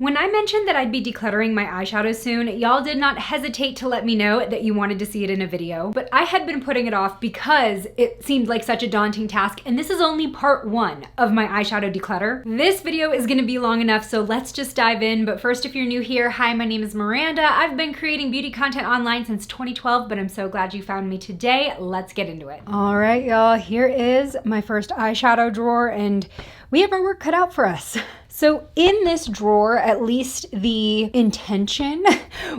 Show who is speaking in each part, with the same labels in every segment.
Speaker 1: When I mentioned that I'd be decluttering my eyeshadows soon, y'all did not hesitate to let me know that you wanted to see it in a video, but I had been putting it off because it seemed like such a daunting task, and this is only part one of my eyeshadow declutter. This video is gonna be long enough, so let's just dive in. But first, if you're new here, hi, my name is Miranda. I've been creating beauty content online since 2012, but I'm so glad you found me today. Let's get into it. All right, y'all, here is my first eyeshadow drawer, and we have our work cut out for us. So in this drawer, at least the intention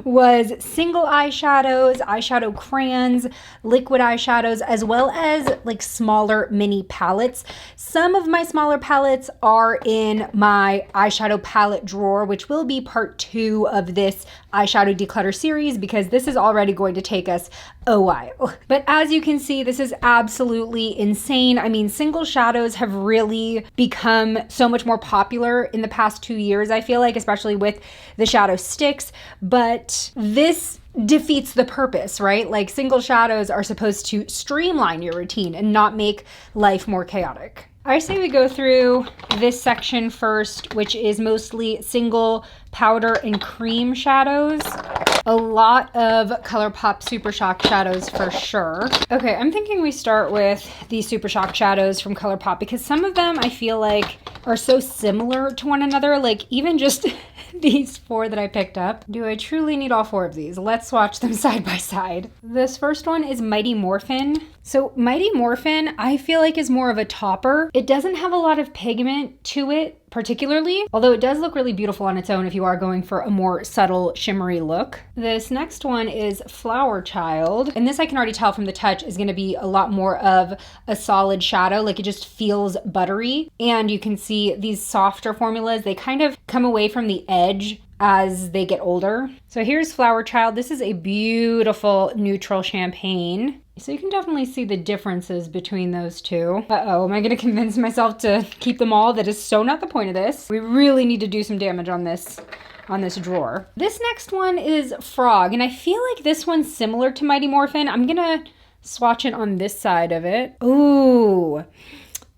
Speaker 1: was single eyeshadows, eyeshadow crayons, liquid eyeshadows, as well as like smaller mini palettes. Some of my smaller palettes are in my eyeshadow palette drawer, which will be part 2 of this eyeshadow declutter series because this is already going to take us a while. But as you can see, this is absolutely insane. I mean, single shadows have really become so much more popular in the past 2 years, I feel like, especially with the shadow sticks, but this defeats the purpose, right? Like, single shadows are supposed to streamline your routine and not make life more chaotic. I say we go through this section first, which is mostly single powder and cream shadows. A lot of ColourPop Super Shock shadows for sure. Okay, I'm thinking we start with these Super Shock shadows from ColourPop because some of them I feel like are so similar to one another, like even just these 4 that I picked up. Do I truly need all 4 of these? Let's swatch them side by side. This first one is Mighty Morphin. So Mighty Morphin, I feel like is more of a topper. It doesn't have a lot of pigment to it particularly, although it does look really beautiful on its own if you are going for a more subtle shimmery look. This next one is Flower Child, and this I can already tell from the touch is going to be a lot more of a solid shadow, like it just feels buttery. And you can see these softer formulas, they kind of come away from the edge as they get older. So here's Flower Child. This is a beautiful neutral champagne. So you can definitely see the differences between those two. Uh-oh, am I gonna convince myself to keep them all? That is so not the point of this. We really need to do some damage on this drawer. This next one is Frog, and I feel like this one's similar to Mighty Morphin. I'm gonna swatch it on this side of it. Ooh,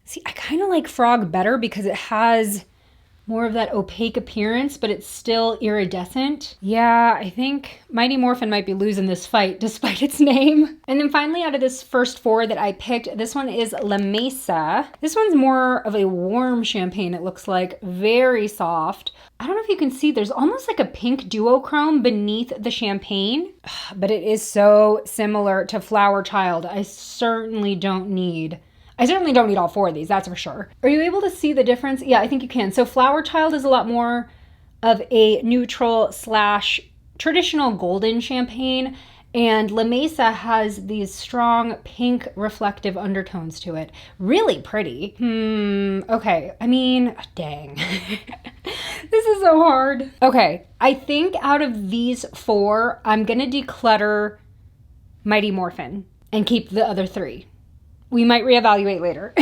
Speaker 1: see, I kind of like Frog better because it has more of that opaque appearance, but it's still iridescent. Yeah, I think Mighty Morphin might be losing this fight despite its name. And then finally, out of this first 4 that I picked, this one is La Mesa. This one's more of a warm champagne, it looks like, very soft. I don't know if you can see, there's almost like a pink duochrome beneath the champagne, but it is so similar to Flower Child. I certainly don't need all 4 of these, that's for sure. Are you able to see the difference? Yeah, I think you can. So Flower Child is a lot more of a neutral / traditional golden champagne, and La Mesa has these strong pink reflective undertones to it. Really pretty. Okay, I mean, dang. This is so hard. Okay, I think out of these 4, I'm gonna declutter Mighty Morphin and keep the other 3. We might reevaluate later.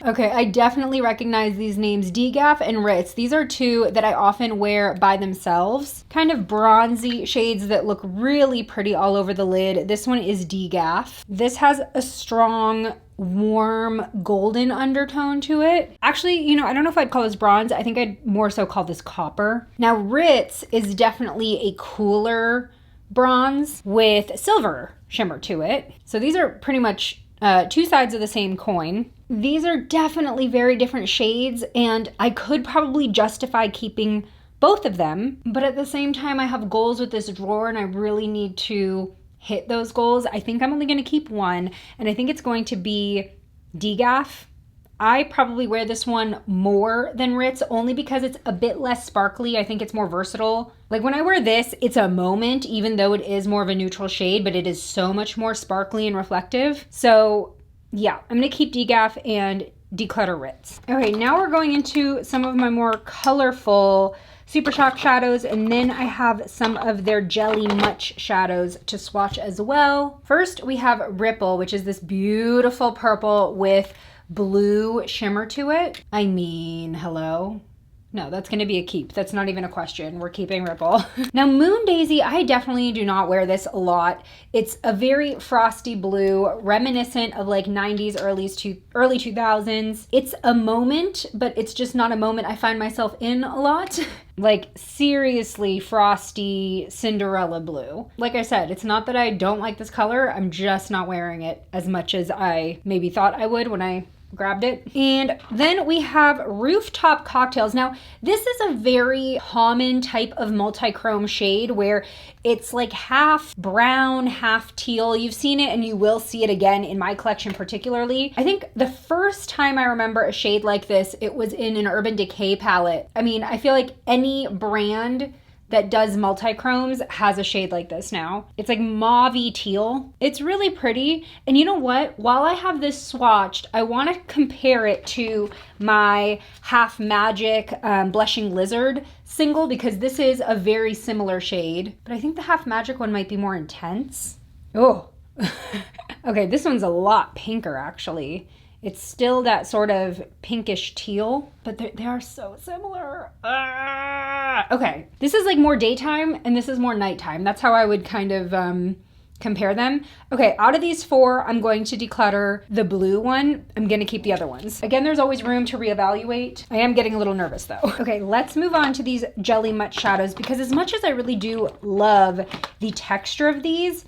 Speaker 1: Okay, I definitely recognize these names, Degaff and Ritz. These are 2 that I often wear by themselves. Kind of bronzy shades that look really pretty all over the lid. This one is Degaff. This has a strong, warm, golden undertone to it. Actually, you know, I don't know if I'd call this bronze. I think I'd more so call this copper. Now, Ritz is definitely a cooler bronze with silver shimmer to it. So these are pretty much 2 sides of the same coin. These are definitely very different shades, and I could probably justify keeping both of them, but at the same time, I have goals with this drawer and I really need to hit those goals. I think I'm only gonna keep one, and I think it's going to be Degaff. I probably wear this one more than Ritz only because it's a bit less sparkly. I think it's more versatile. Like when I wear this, it's a moment, even though it is more of a neutral shade, but it is so much more sparkly and reflective. So yeah, I'm gonna keep Degaff and declutter Ritz. Okay, now we're going into some of my more colorful Super Shock shadows, and then I have some of their Jelly Much shadows to swatch as well. First, we have Ripple, which is this beautiful purple with blue shimmer to it. I mean, hello. No, that's going to be a keep. That's not even a question. We're keeping Ripple. Now, Moon Daisy, I definitely do not wear this a lot. It's a very frosty blue, reminiscent of like 90s, early 2000s. It's a moment, but it's just not a moment I find myself in a lot. Like seriously frosty Cinderella blue. Like I said, it's not that I don't like this color. I'm just not wearing it as much as I maybe thought I would when I grabbed it. And then we have Rooftop Cocktails. Now, this is a very common type of multi-chrome shade where it's like half brown, half teal. You've seen it and you will see it again in my collection particularly. I think the first time I remember a shade like this, it was in an Urban Decay palette. I mean, I feel like any brand that does multi-chromes has a shade like this now. It's like mauve-y teal. It's really pretty. And you know what? While I have this swatched, I want to compare it to my Half Magic Blushing Lizard single because this is a very similar shade. But I think the Half Magic one might be more intense. Oh, okay, this one's a lot pinker actually. It's still that sort of pinkish teal, but they are so similar. Okay, this is like more daytime and this is more nighttime. That's how I would kind of compare them. Okay, out of these four, I'm going to declutter the blue one. I'm gonna keep the other ones. Again, there's always room to reevaluate. I am getting a little nervous though. Okay, let's move on to these Jelly Mutt shadows because as much as I really do love the texture of these,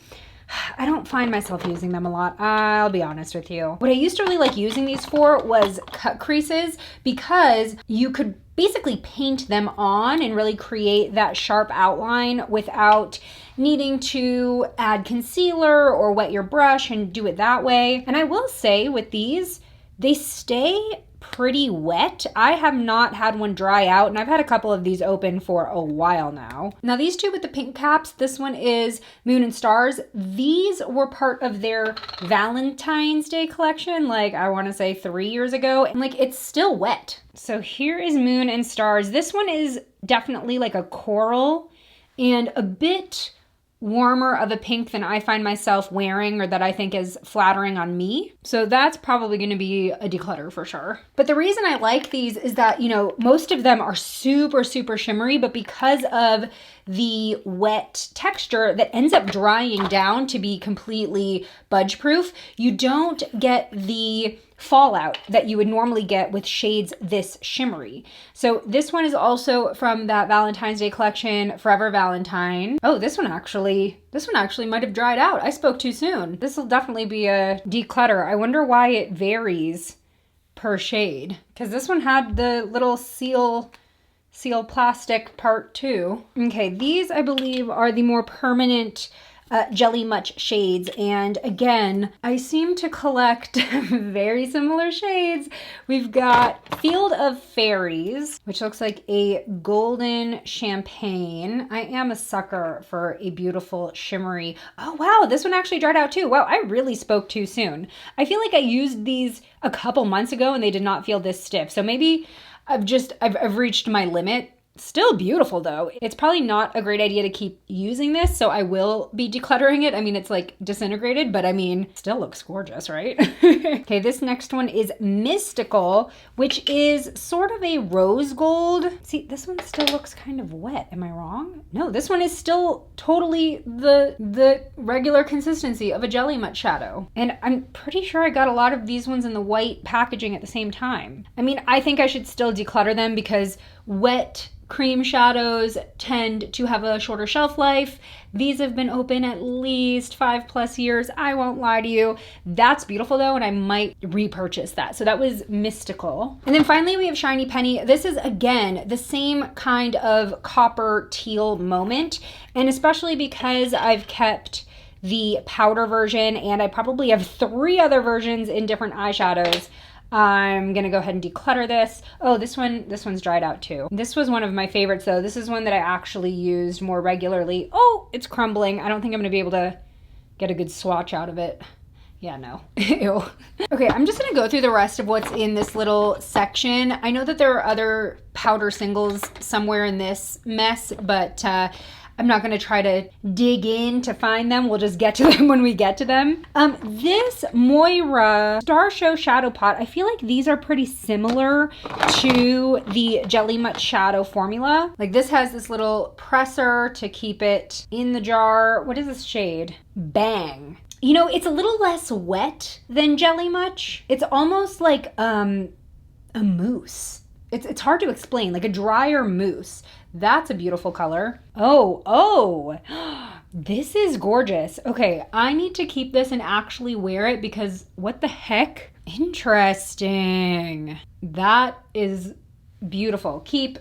Speaker 1: I don't find myself using them a lot, I'll be honest with you. What I used to really like using these for was cut creases because you could basically paint them on and really create that sharp outline without needing to add concealer or wet your brush and do it that way. And I will say with these, they stay pretty wet. I have not had one dry out and I've had a couple of these open for a while now. Now these two with the pink caps, this one is Moon and Stars. These were part of their Valentine's Day collection, like I want to say 3 years ago, and like it's still wet. So here is Moon and Stars. This one is definitely like a coral and a bit warmer of a pink than I find myself wearing or that I think is flattering on me. So that's probably going to be a declutter for sure. But the reason I like these is that, you know, most of them are super, super shimmery, but because of the wet texture that ends up drying down to be completely budge proof, you don't get the fallout that you would normally get with shades this shimmery. So this one is also from that Valentine's Day collection, Forever Valentine. Oh, this one actually might have dried out. I spoke too soon. This will definitely be a declutter. I wonder why it varies per shade, because this one had the little seal plastic part too. Okay, these I believe are the more permanent Jelly Mutt shades, and again, I seem to collect very similar shades. We've got Field of Fairies, which looks like a golden champagne. I am a sucker for a beautiful shimmery. Oh wow, this one actually dried out too. Wow, I really spoke too soon. I feel like I used these a couple months ago and they did not feel this stiff. So maybe I've reached my limit. Still beautiful though. It's probably not a great idea to keep using this, so I will be decluttering it. I mean, it's like disintegrated, but I mean, still looks gorgeous, right? Okay, this next one is Mystical, which is sort of a rose gold. See, this one still looks kind of wet. Am I wrong? No, this one is still totally the regular consistency of a Jelly Mutt shadow. And I'm pretty sure I got a lot of these ones in the white packaging at the same time. I mean, I think I should still declutter them because wet cream shadows tend to have a shorter shelf life. These have been open at least 5+ years. I won't lie to you. That's beautiful though, and I might repurchase that. So that was Mystical. And then finally we have Shiny Penny. This is again the same kind of copper teal moment, and especially because I've kept the powder version and I probably have 3 other versions in different eyeshadows. I'm gonna go ahead and declutter this. Oh, this one's dried out too. This was one of my favorites though. This is one that I actually used more regularly. Oh, it's crumbling. I don't think I'm gonna be able to get a good swatch out of it. Yeah, no. Ew. Okay, I'm just gonna go through the rest of what's in this little section. I know that there are other powder singles somewhere in this mess, but I'm not gonna try to dig in to find them. We'll just get to them when we get to them. This Moira Star Show Shadow Pot, I feel like these are pretty similar to the Jelly Much Shadow formula. Like this has this little presser to keep it in the jar. What is this shade? Bang. You know, it's a little less wet than Jelly Much. It's almost like a mousse. It's hard to explain, like a drier mousse. That's a beautiful color. Oh, this is gorgeous. Okay, I need to keep this and actually wear it because what the heck? Interesting. That is beautiful. Keep.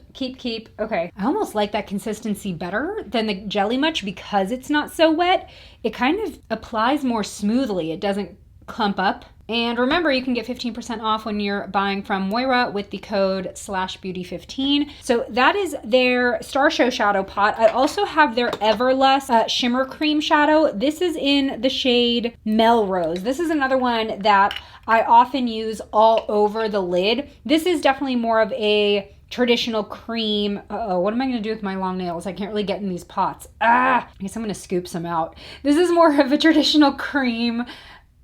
Speaker 1: Okay. I almost like that consistency better than the Jelly Much because it's not so wet. It kind of applies more smoothly. It doesn't clump up. And remember, you can get 15% off when you're buying from Moira with the code /beauty15. So that is their Star Show Shadow Pot. I also have their Everlust Shimmer Cream Shadow. This is in the shade Melrose. This is another one that I often use all over the lid. This is definitely more of a traditional cream. What am I gonna do with my long nails? I can't really get in these pots. I guess I'm gonna scoop some out. This is more of a traditional cream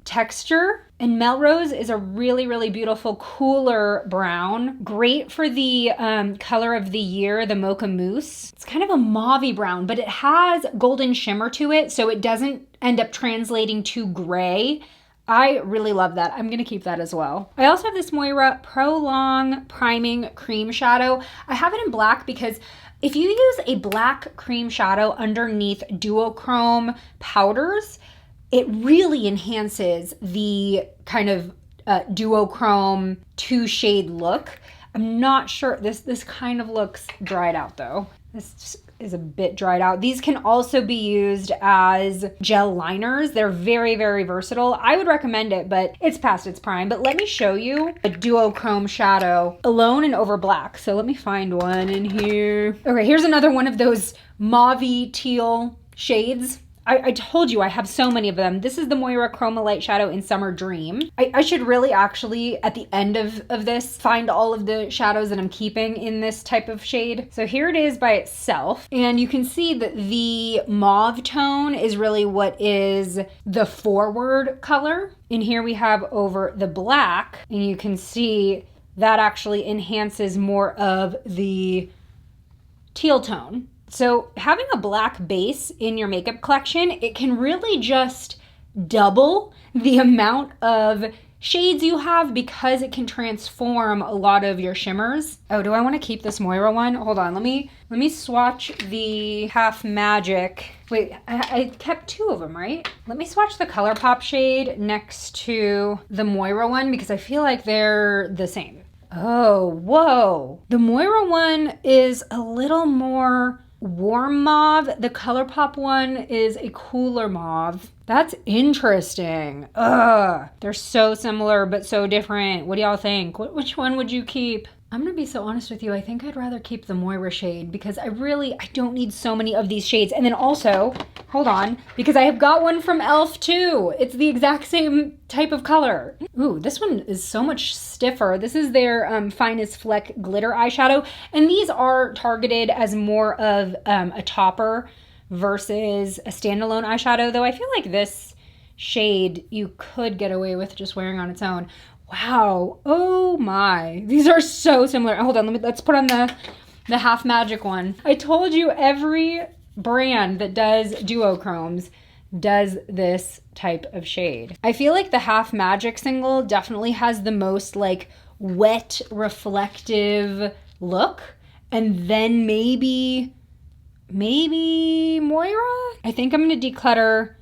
Speaker 1: texture. And Melrose is a really, really beautiful, cooler brown. Great for the color of the year, the Mocha Mousse. It's kind of a mauvey brown, but it has golden shimmer to it, so it doesn't end up translating to gray. I really love that. I'm gonna keep that as well. I also have this Moira Prolong Priming Cream Shadow. I have it in black because if you use a black cream shadow underneath duochrome powders, it really enhances the kind of duochrome 2-shade look. I'm not sure, this kind of looks dried out though. This is a bit dried out. These can also be used as gel liners. They're very, very versatile. I would recommend it, but it's past its prime. But let me show you a duochrome shadow alone and over black. So let me find one in here. Okay, here's another one of those mauve teal shades. I told you I have so many of them. This is the Moira Chroma Light Shadow in Summer Dream. I should really actually, at the end of this, find all of the shadows that I'm keeping in this type of shade. So here it is by itself. And you can see that the mauve tone is really what is the forward color. And here we have over the black, and you can see that actually enhances more of the teal tone. So having a black base in your makeup collection, it can really just double the amount of shades you have because it can transform a lot of your shimmers. Oh, do I want to keep this Moira one? Hold on, let me swatch the Half Magic. Wait, I kept two of them, right? Let me swatch the ColourPop shade next to the Moira one because I feel like they're the same. Oh, whoa. The Moira one is a little more warm mauve. The ColourPop one is a cooler mauve. That's interesting. They're so similar but so different. What do y'all think? Which one would you keep? I'm gonna be so honest with you. I think I'd rather keep the Moira shade because I don't need so many of these shades. And then also, hold on, because I have got one from e.l.f. too. It's the exact same type of color. Ooh, this one is so much stiffer. This is their Finest Fleck Glitter Eyeshadow. And these are targeted as more of a topper versus a standalone eyeshadow, though I feel like this shade you could get away with just wearing on its own. Wow. Oh my. These are so similar. Hold on, let's put on the Half Magic one. I told you every brand that does duochromes does this type of shade. I feel like the Half Magic single definitely has the most like wet, reflective look. And then maybe Moira? I think I'm gonna declutter.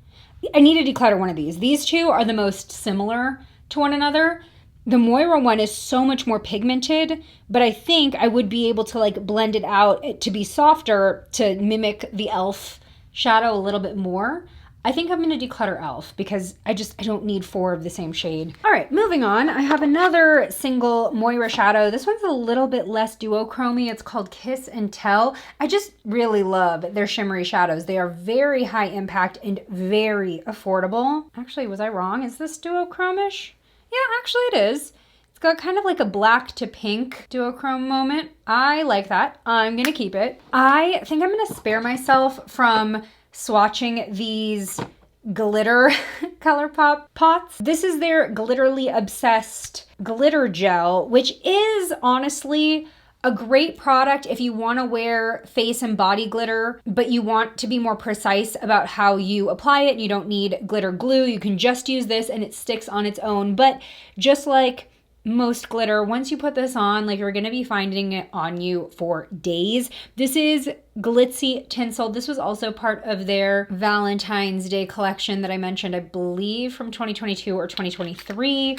Speaker 1: I need to declutter one of these. These two are the most similar to one another. The Moira one is so much more pigmented, but I think I would be able to like blend it out to be softer to mimic the e.l.f. shadow a little bit more. I think I'm gonna declutter e.l.f. because I don't need 4 of the same shade. All right, moving on. I have another single Moira shadow. This one's a little bit less duochromy. It's called Kiss and Tell. I just really love their shimmery shadows. They are very high impact and very affordable. Actually, was I wrong? Is this duochromish? Yeah, actually it is. It's got kind of like a black to pink duochrome moment. I like that. I'm gonna keep it. I think I'm gonna spare myself from swatching these glitter ColourPop pots. This is their Glitterly Obsessed Glitter Gel, which is honestly a great product if you want to wear face and body glitter, but you want to be more precise about how you apply it. You don't need glitter glue. You can just use this and it sticks on its own. But just like most glitter, once you put this on, like, you're gonna be finding it on you for days. This is glitzy tinsel. This was also part of their Valentine's Day collection that I mentioned, I believe from 2022 or 2023.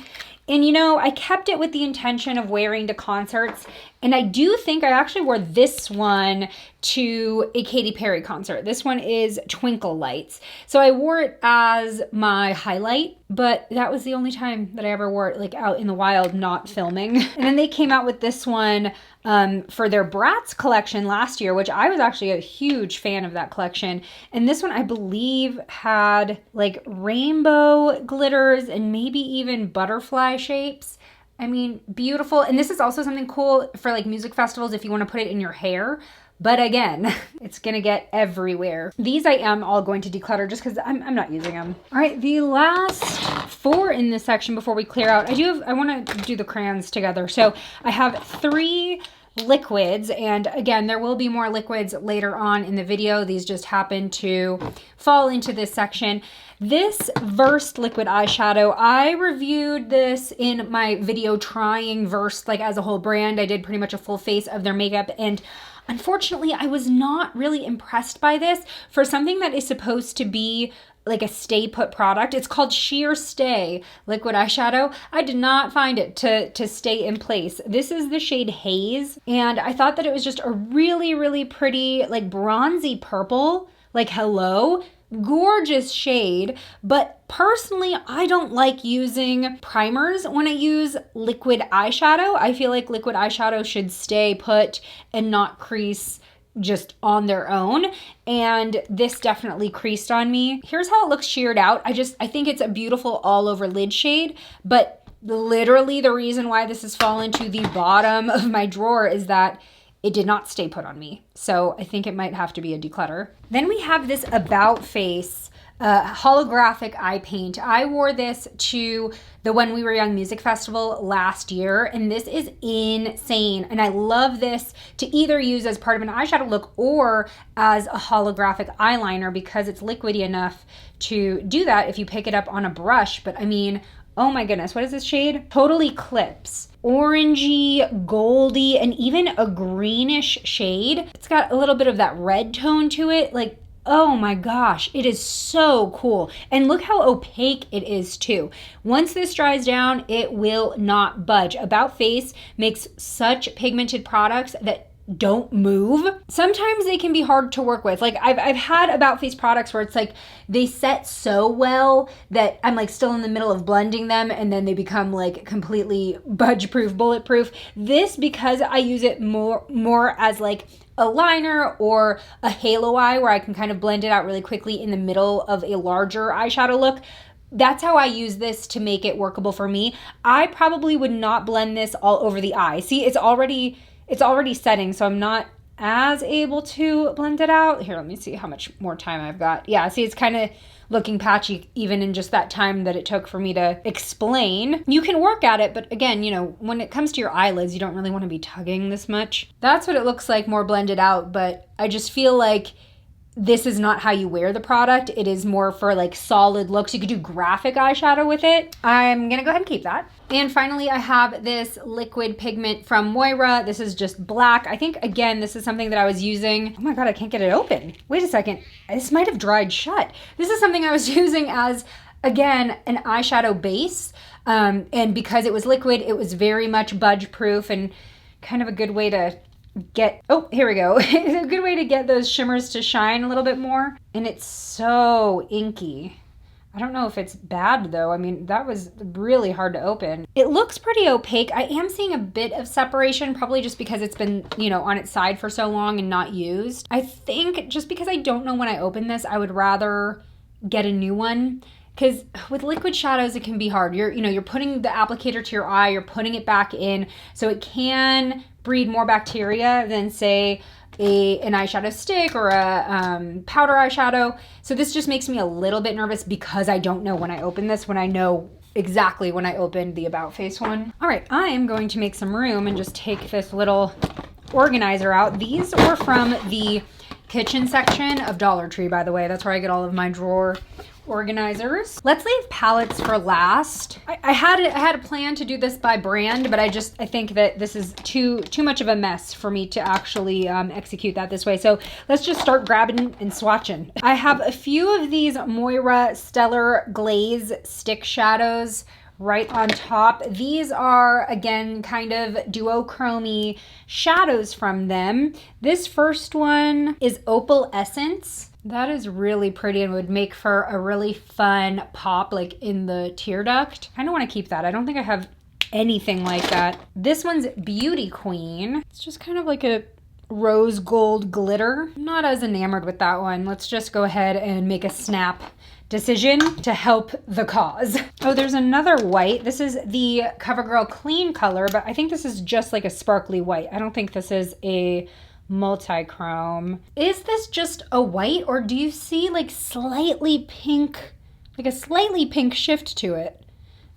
Speaker 1: And you know, I kept it with the intention of wearing to concerts. And I do think I actually wore this one to a Katy Perry concert. This one is Twinkle Lights. So I wore it as my highlight, but that was the only time that I ever wore it, like out in the wild, not filming. And then they came out with this one for their Bratz collection last year, which I was actually a huge fan of that collection. And this one, I believe, had like rainbow glitters and maybe even butterfly shapes. I mean, beautiful. And this is also something cool for like music festivals if you want to put it in your hair. But again, it's gonna get everywhere. These I am all going to declutter just because I'm not using them. All right, the last 4 in this section before we clear out, I want to do the crayons together. So I have 3 liquids, and again, there will be more liquids later on in the video. These just happen to fall into this section. This Versed liquid eyeshadow, I reviewed this in my video trying Versed like as a whole brand. I did pretty much a full face of their makeup, and unfortunately, I was not really impressed by this for something that is supposed to be like a stay put product. It's called Sheer Stay liquid eyeshadow. I did not find it to stay in place. This is the shade Haze, and I thought that it was just a really, really pretty like bronzy purple, like hello. Gorgeous shade, but personally, I don't like using primers when I use liquid eyeshadow. I feel like liquid eyeshadow should stay put and not crease just on their own, and this definitely creased on me. Here's how it looks sheared out. I think it's a beautiful all over lid shade, but literally the reason why this has fallen to the bottom of my drawer is that it did not stay put on me. So I think it might have to be a declutter. Then we have this About Face holographic eye paint. I wore this to the When We Were Young music festival last year, and this is insane. And I love this to either use as part of an eyeshadow look or as a holographic eyeliner because it's liquidy enough to do that if you pick it up on a brush. But I mean, oh my goodness, what is this shade? Total Eclipse. Orangey, goldy, and even a greenish shade. It's got a little bit of that red tone to it. Like, oh my gosh, it is so cool. And look how opaque it is too. Once this dries down, it will not budge. About Face makes such pigmented products that don't move. Sometimes they can be hard to work with. Like I've had About Face products where it's like they set so well that I'm like still in the middle of blending them and then they become like completely budge proof, bulletproof. This, because I use it more as like a liner or a halo eye where I can kind of blend it out really quickly in the middle of a larger eyeshadow look. That's how I use this to make it workable for me. I probably would not blend this all over the eye. See, it's already setting, so I'm not as able to blend it out. Here, let me see how much more time I've got. Yeah, see, it's kind of looking patchy even in just that time that it took for me to explain. You can work at it, but again, you know, when it comes to your eyelids, you don't really want to be tugging this much. That's what it looks like more blended out, but I just feel like this is not how you wear the product. It is more for like solid looks. You could do graphic eyeshadow with it. I'm gonna go ahead and keep that. And finally, I have this liquid pigment from Moira. This is just black. I think, again, this is something that I was using. Oh my God, I can't get it open. Wait a second. This might have dried shut. This is something I was using as, again, an eyeshadow base. And because it was liquid, it was very much budge proof and kind of a good way to get, oh, here we go. It's a good way to get those shimmers to shine a little bit more. And it's so inky. I don't know if it's bad though. I mean, that was really hard to open. It looks pretty opaque. I am seeing a bit of separation, probably just because it's been, you know, on its side for so long and not used. I think just because I don't know when I open this, I would rather get a new one. Because with liquid shadows, it can be hard. You're putting the applicator to your eye, you're putting it back in, so it can breed more bacteria than, say, an eyeshadow stick or a powder eyeshadow. So this just makes me a little bit nervous because I don't know when I open this, when I know exactly when I opened the About Face one. All right, I am going to make some room and just take this little organizer out. These were from the kitchen section of Dollar Tree, by the way. That's where I get all of my drawer organizers. Let's leave palettes for last. I had a plan to do this by brand, but I think that this is too much of a mess for me to actually execute that this way. So let's just start grabbing and swatching. I have a few of these Moira Stellar Glaze stick shadows right on top. These are, again, kind of duochrome shadows from them. This first one is Opal Essence. That is really pretty and would make for a really fun pop, like in the tear duct. I kind of want to keep that. I don't think I have anything like that. This one's Beauty Queen. It's just kind of like a rose gold glitter. I'm not as enamored with that one. Let's just go ahead and make a snap decision to help the cause. Oh, there's another white. This is the CoverGirl Clean color, but I think this is just like a sparkly white. I don't think this is a multi-chrome. Is this just a white, or do you see like slightly pink, like a slightly pink shift to it?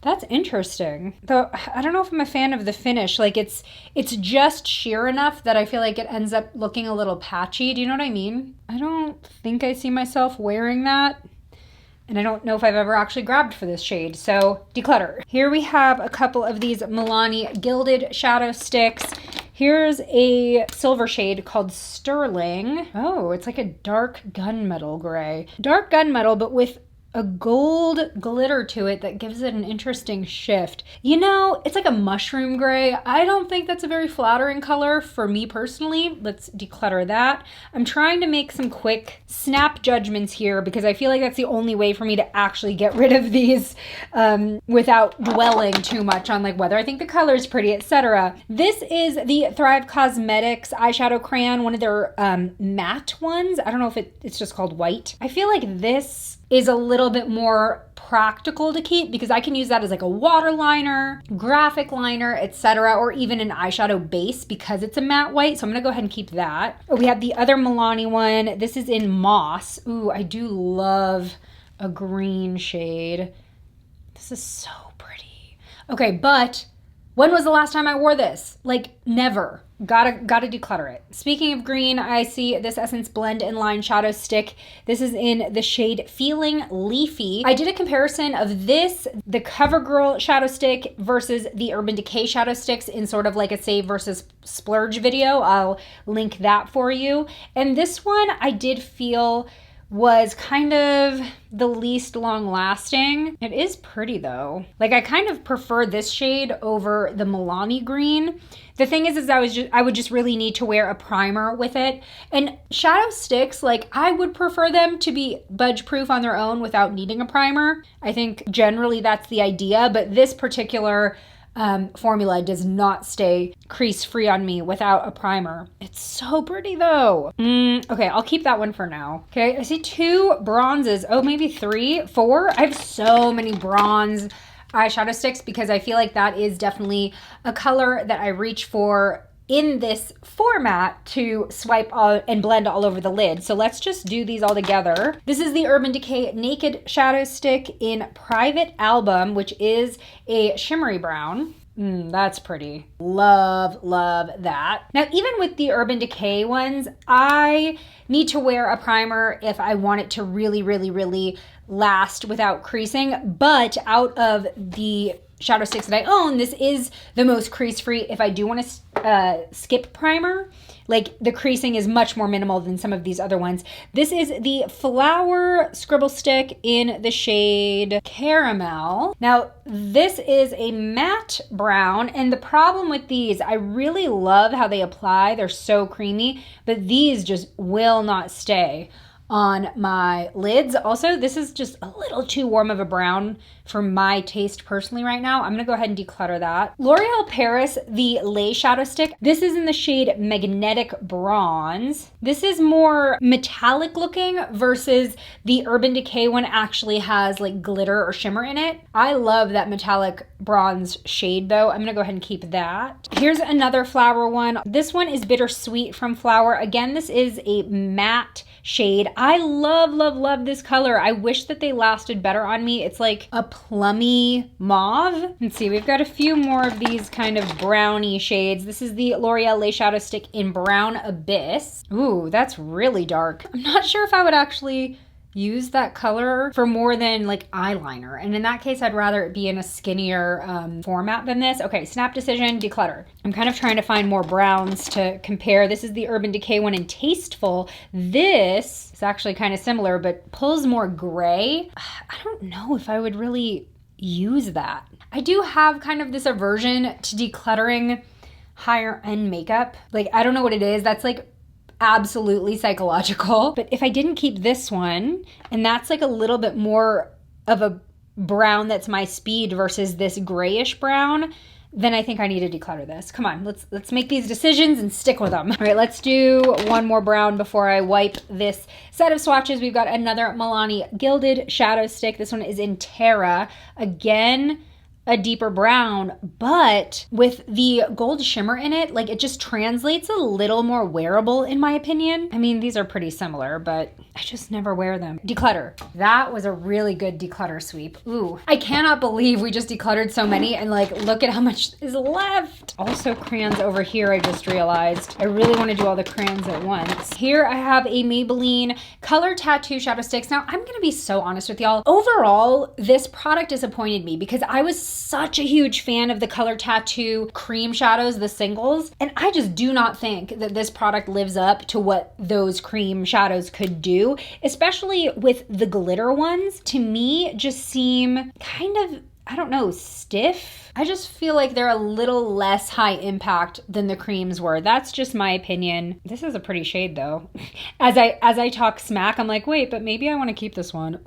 Speaker 1: That's interesting. Though I don't know if I'm a fan of the finish. Like it's just sheer enough that I feel like it ends up looking a little patchy. Do you know what I mean? I don't think I see myself wearing that. And I don't know if I've ever actually grabbed for this shade, so declutter. Here we have a couple of these Milani Gilded Shadow Sticks. Here's a silver shade called Sterling. Oh, it's like a dark gunmetal gray. Dark gunmetal, but with a gold glitter to it that gives it an interesting shift. You know, it's like a mushroom gray. I don't think that's a very flattering color for me personally. Let's declutter that. I'm trying to make some quick snap judgments here because I feel like that's the only way for me to actually get rid of these without dwelling too much on like whether I think the color is pretty, etc. This is the Thrive Cosmetics eyeshadow crayon, one of their matte ones. I don't know if it's just called white. I feel like this is a little bit more practical to keep because I can use that as like a waterliner, graphic liner, etc., or even an eyeshadow base because it's a matte white. So I'm gonna go ahead and keep that. We have the other Milani one. This is in Moss. Ooh, I do love a green shade. This is so pretty. Okay, but when was the last time I wore this? Like never. Gotta declutter it. Speaking of green, I see this Essence Blend and Line Shadow Stick. This is in the shade Feeling Leafy. I did a comparison of this, the CoverGirl Shadow Stick versus the Urban Decay Shadow Sticks in sort of like a save versus splurge video. I'll link that for you. And this one I did feel was kind of the least long lasting. It is pretty though. Like I kind of prefer this shade over the Milani green. The thing is I would just really need to wear a primer with it. And shadow sticks, like I would prefer them to be budge proof on their own without needing a primer. I think generally that's the idea, but this particular formula does not stay crease free on me without a primer. It's so pretty though. Okay, I'll keep that one for now. Okay, I see 2 bronzes. Oh, maybe 3, 4. I have so many bronze eyeshadow sticks because I feel like that is definitely a color that I reach for in this format to swipe all and blend all over the lid. So let's just do these all together. This is the Urban Decay Naked Shadow Stick in Private Album, which is a shimmery brown. That's pretty. Love, love that. Now, even with the Urban Decay ones, I need to wear a primer if I want it to really, really, really last without creasing. But out of the shadow sticks that I own, this is the most crease free if I do want to skip primer. Like the creasing is much more minimal than some of these other ones. This is the Flower Scribble Stick in the shade Caramel. Now, this is a matte brown, and the problem with these, I really love how they apply. They're so creamy, but these just will not stay on my lids. Also, this is just a little too warm of a brown for my taste personally right now. I'm gonna go ahead and declutter that. L'Oreal Paris, the Lay Shadow Stick. This is in the shade Magnetic Bronze. This is more metallic looking versus the Urban Decay one actually has like glitter or shimmer in it. I love that metallic bronze shade though. I'm gonna go ahead and keep that. Here's another flower one. This one is Bittersweet from Flower. Again, this is a matte shade. I love, love, love this color. I wish that they lasted better on me. It's like a plummy mauve. Let's see, we've got a few more of these kind of browny shades. This is the L'Oreal Lay Shadow Stick in Brown Abyss. Ooh, that's really dark. I'm not sure if I would actually use that color for more than like eyeliner. And in that case, I'd rather it be in a skinnier format than this. Okay, snap decision, declutter. I'm kind of trying to find more browns to compare. This is the Urban Decay one in Tasteful. This is actually kind of similar, but pulls more gray. I don't know if I would really use that. I do have kind of this aversion to decluttering higher end makeup. Like, I don't know what it is. That's like absolutely psychological. But if I didn't keep this one, and that's like a little bit more of a brown that's my speed versus this grayish brown, then I think I need to declutter this. Come on, let's make these decisions and stick with them. All right, let's do one more brown before I wipe this set of swatches. We've got another Milani Gilded Shadow Stick. This one is in Terra. Again, a deeper brown, but with the gold shimmer in it, like it just translates a little more wearable in my opinion. I mean, these are pretty similar, but I just never wear them. Declutter. That was a really good declutter sweep. Ooh, I cannot believe we just decluttered so many and like, look at how much is left. Also crayons over here, I just realized. I really want to do all the crayons at once. Here I have a Maybelline Color Tattoo Shadow Sticks. Now, I'm gonna be so honest with y'all. Overall, this product disappointed me because I was such a huge fan of the Color Tattoo cream shadows, the singles, and I just do not think that this product lives up to what those cream shadows could do, especially with the glitter ones. To me, just seem kind of, I don't know, stiff. I just feel like they're a little less high impact than the creams were. That's just my opinion. This is a pretty shade though. As I talk smack, I'm like, wait, but maybe I want to keep this one.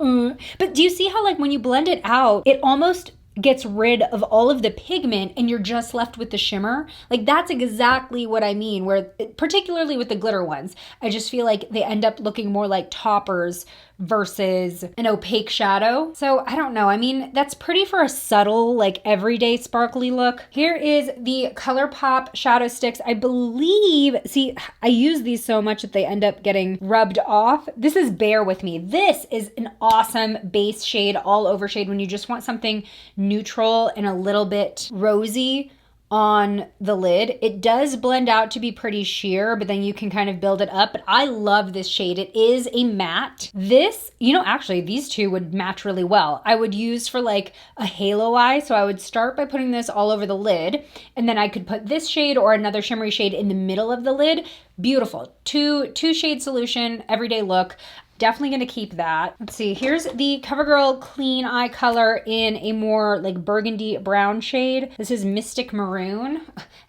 Speaker 1: But do you see how like when you blend it out, it almost gets rid of all of the pigment and you're just left with the shimmer? Like that's exactly what I mean, where particularly with the glitter ones, I just feel like they end up looking more like toppers versus an opaque shadow. So I don't know. I mean, that's pretty for a subtle, like everyday sparkly look. Here is the ColourPop shadow sticks. I believe, see, I use these so much that they end up getting rubbed off. This is Bear With Me. This is an awesome base shade, all over shade when you just want something neutral and a little bit rosy on the lid. It does blend out to be pretty sheer, but then you can kind of build it up. But I love this shade. It is a matte. This, you know, actually these two would match really well. I would use for like a halo eye. So I would start by putting this all over the lid, and then I could put this shade or another shimmery shade in the middle of the lid. Beautiful. Two shade solution, everyday look. Definitely gonna keep that. Let's see, here's the CoverGirl Clean Eye Color in a more like burgundy brown shade. This is Mystic Maroon.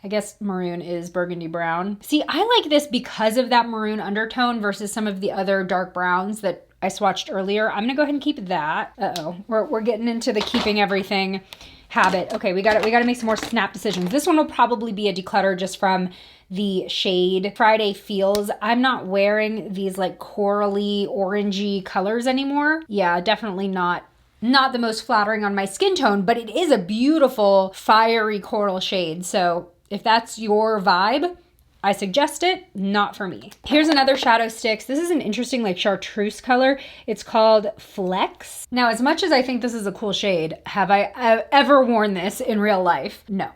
Speaker 1: I guess maroon is burgundy brown. See, I like this because of that maroon undertone versus some of the other dark browns that I swatched earlier. I'm gonna go ahead and keep that. Uh-oh, we're getting into the keeping everything habit. Okay, we gotta make some more snap decisions. This one will probably be a declutter just from the shade Friday Feels. I'm not wearing these like corally orangey colors anymore. Yeah, definitely not the most flattering on my skin tone, but it is a beautiful fiery coral shade. So if that's your vibe, I suggest it, not for me. Here's another shadow sticks. This is an interesting like chartreuse color. It's called Flex. Now, as much as I think this is a cool shade, have I ever worn this in real life? No.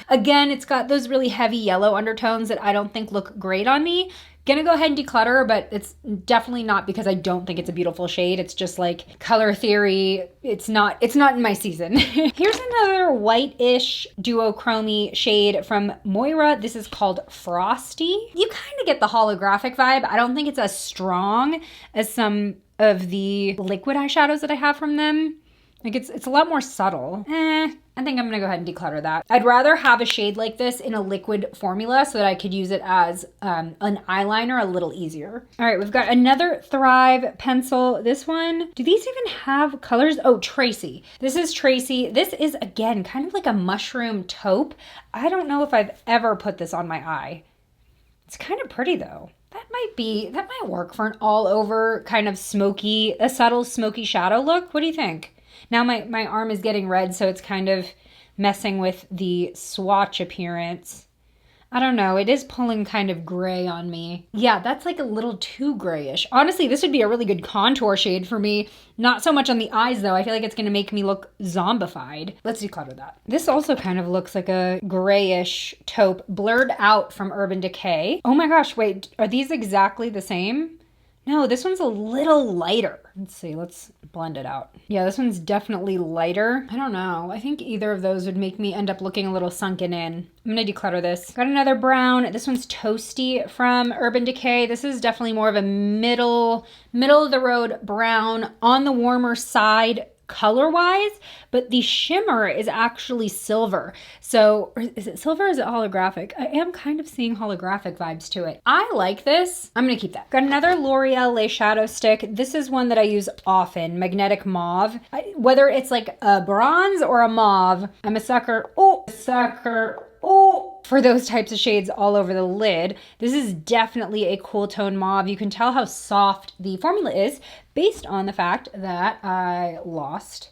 Speaker 1: Again, it's got those really heavy yellow undertones that I don't think look great on me. Gonna go ahead and declutter, but it's definitely not because I don't think it's a beautiful shade. It's just like color theory. It's not in my season. Here's another white-ish duochrome shade from Moira. This is called Frosty. You kind of get the holographic vibe. I don't think it's as strong as some of the liquid eyeshadows that I have from them. Like it's a lot more subtle. I think I'm gonna go ahead and declutter that. I'd rather have a shade like this in a liquid formula so that I could use it as an eyeliner a little easier. All right, we've got another Thrive pencil. This one, do these even have colors? Oh, Tracy. This is Tracy. This is, again, kind of like a mushroom taupe. I don't know if I've ever put this on my eye. It's kind of pretty though. That might work for an all over kind of smoky, a subtle smoky shadow look. What do you think? Now my arm is getting red, so it's kind of messing with the swatch appearance. I don't know, it is pulling kind of gray on me. Yeah, that's like a little too grayish. Honestly, this would be a really good contour shade for me. Not so much on the eyes though. I feel like it's gonna make me look zombified. Let's declutter that. This also kind of looks like a grayish taupe blurred out from Urban Decay. Oh my gosh, wait, are these exactly the same? No, this one's a little lighter. Let's see, let's blend it out. Yeah, this one's definitely lighter. I don't know. I think either of those would make me end up looking a little sunken in. I'm gonna declutter this. Got another brown. This one's Toasty from Urban Decay. This is definitely more of a middle of the road brown, on the warmer side color-wise, but the shimmer is actually silver. So, is it silver or is it holographic? I am kind of seeing holographic vibes to it. I like this. I'm gonna keep that. Got another L'Oreal Lace Shadow Stick. This is one that I use often, Magnetic Mauve. Whether it's like a bronze or a mauve, I'm a sucker. For those types of shades all over the lid. This is definitely a cool tone mauve. You can tell how soft the formula is based on the fact that I lost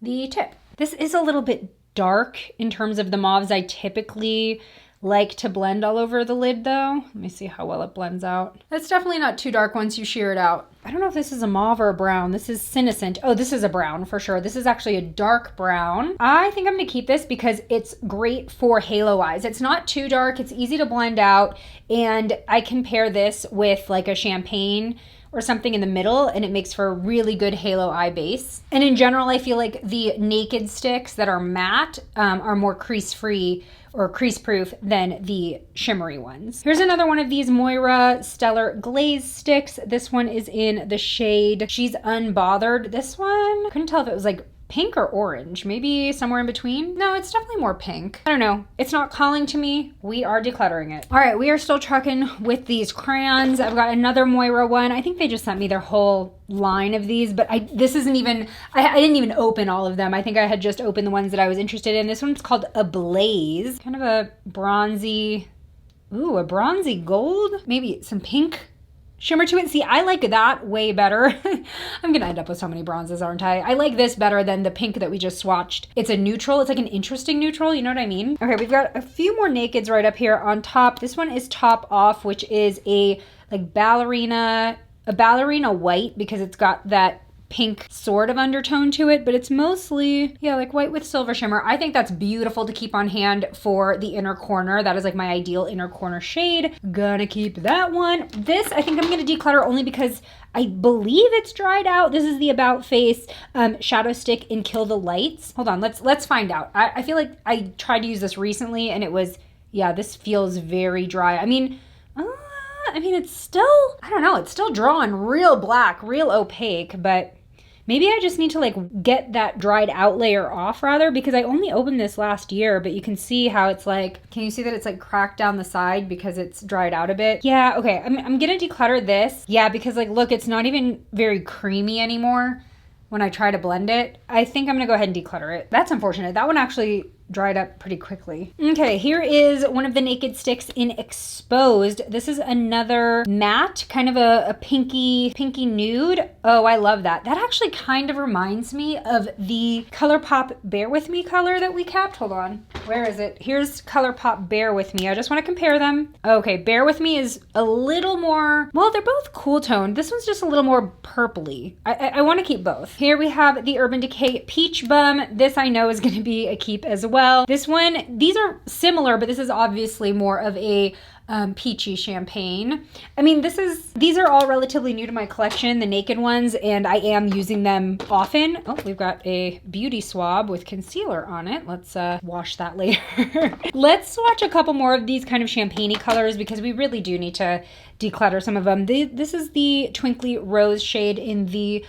Speaker 1: the tip. This is a little bit dark in terms of the mauves I typically like to blend all over the lid though. Let me see how well it blends out. That's definitely not too dark once you sheer it out. I don't know if this is a mauve or a brown. This is Senescent. Oh, this is a brown for sure. This is actually a dark brown. I think I'm gonna keep this because it's great for halo eyes. It's not too dark, it's easy to blend out, and I can pair this with like a champagne or something in the middle, and it makes for a really good halo eye base. And in general, I feel like the naked sticks that are matte are more crease-free or crease-proof than the shimmery ones. Here's another one of these Moira Stellar Glaze sticks. This one is in the shade She's Unbothered. This one, couldn't tell if it was like pink or orange, maybe somewhere in between. No, it's definitely more pink. I don't know. It's not calling to me. We are decluttering it. All right, we are still trucking with these crayons. I've got another Moira one. I think they just sent me their whole line of these, but this isn't even, I didn't even open all of them. I think I had just opened the ones that I was interested in. This one's called Ablaze. Kind of a bronzy, ooh, a bronzy gold. Maybe some pink shimmer to it. See, I like that way better. I'm gonna end up with so many bronzes, aren't I? I like this better than the pink that we just swatched. It's a neutral. It's like an interesting neutral. You know what I mean? Okay, we've got a few more nakeds right up here on top. This one is Top Off, which is a like ballerina white because it's got that pink sort of undertone to it, but it's mostly, yeah, like white with silver shimmer. I think that's beautiful to keep on hand for the inner corner. That is like my ideal inner corner shade. Gonna keep that one. This, I think I'm gonna declutter only because I believe it's dried out. This is the About Face Shadow Stick in Kill the Lights. Hold on, let's find out. I feel like I tried to use this recently and it was, yeah, this feels very dry. I mean, it's still, I don't know, it's still drawing real black, real opaque, but maybe I just need to like get that dried out layer off rather, because I only opened this last year, but you can see how it's like, can you see that it's like cracked down the side because it's dried out a bit? Yeah, okay, I'm gonna declutter this. Yeah, because like, look, it's not even very creamy anymore when I try to blend it. I think I'm gonna go ahead and declutter it. That's unfortunate. That one actually dried up pretty quickly. Okay, here is one of the naked sticks in Exposed. This is another matte, kind of a pinky nude. Oh, I love that. That actually kind of reminds me of the ColourPop Bear With Me color that we capped. Hold on, where is it? Here's ColourPop Bear With Me. I just want to compare them. Okay, Bear With Me is a little more, well, they're both cool toned. This one's just a little more purpley. I want to keep both. Here we have the Urban Decay Peach Bum. This I know is going to be a keep as well. This one, these are similar, but this is obviously more of a peachy champagne. I mean, these are all relatively new to my collection, the naked ones, and I am using them often. Oh, we've got a beauty swab with concealer on it. Let's wash that later. Let's swatch a couple more of these kind of champagne-y colors because we really do need to declutter some of them. This is the Twinkly Rose shade in the,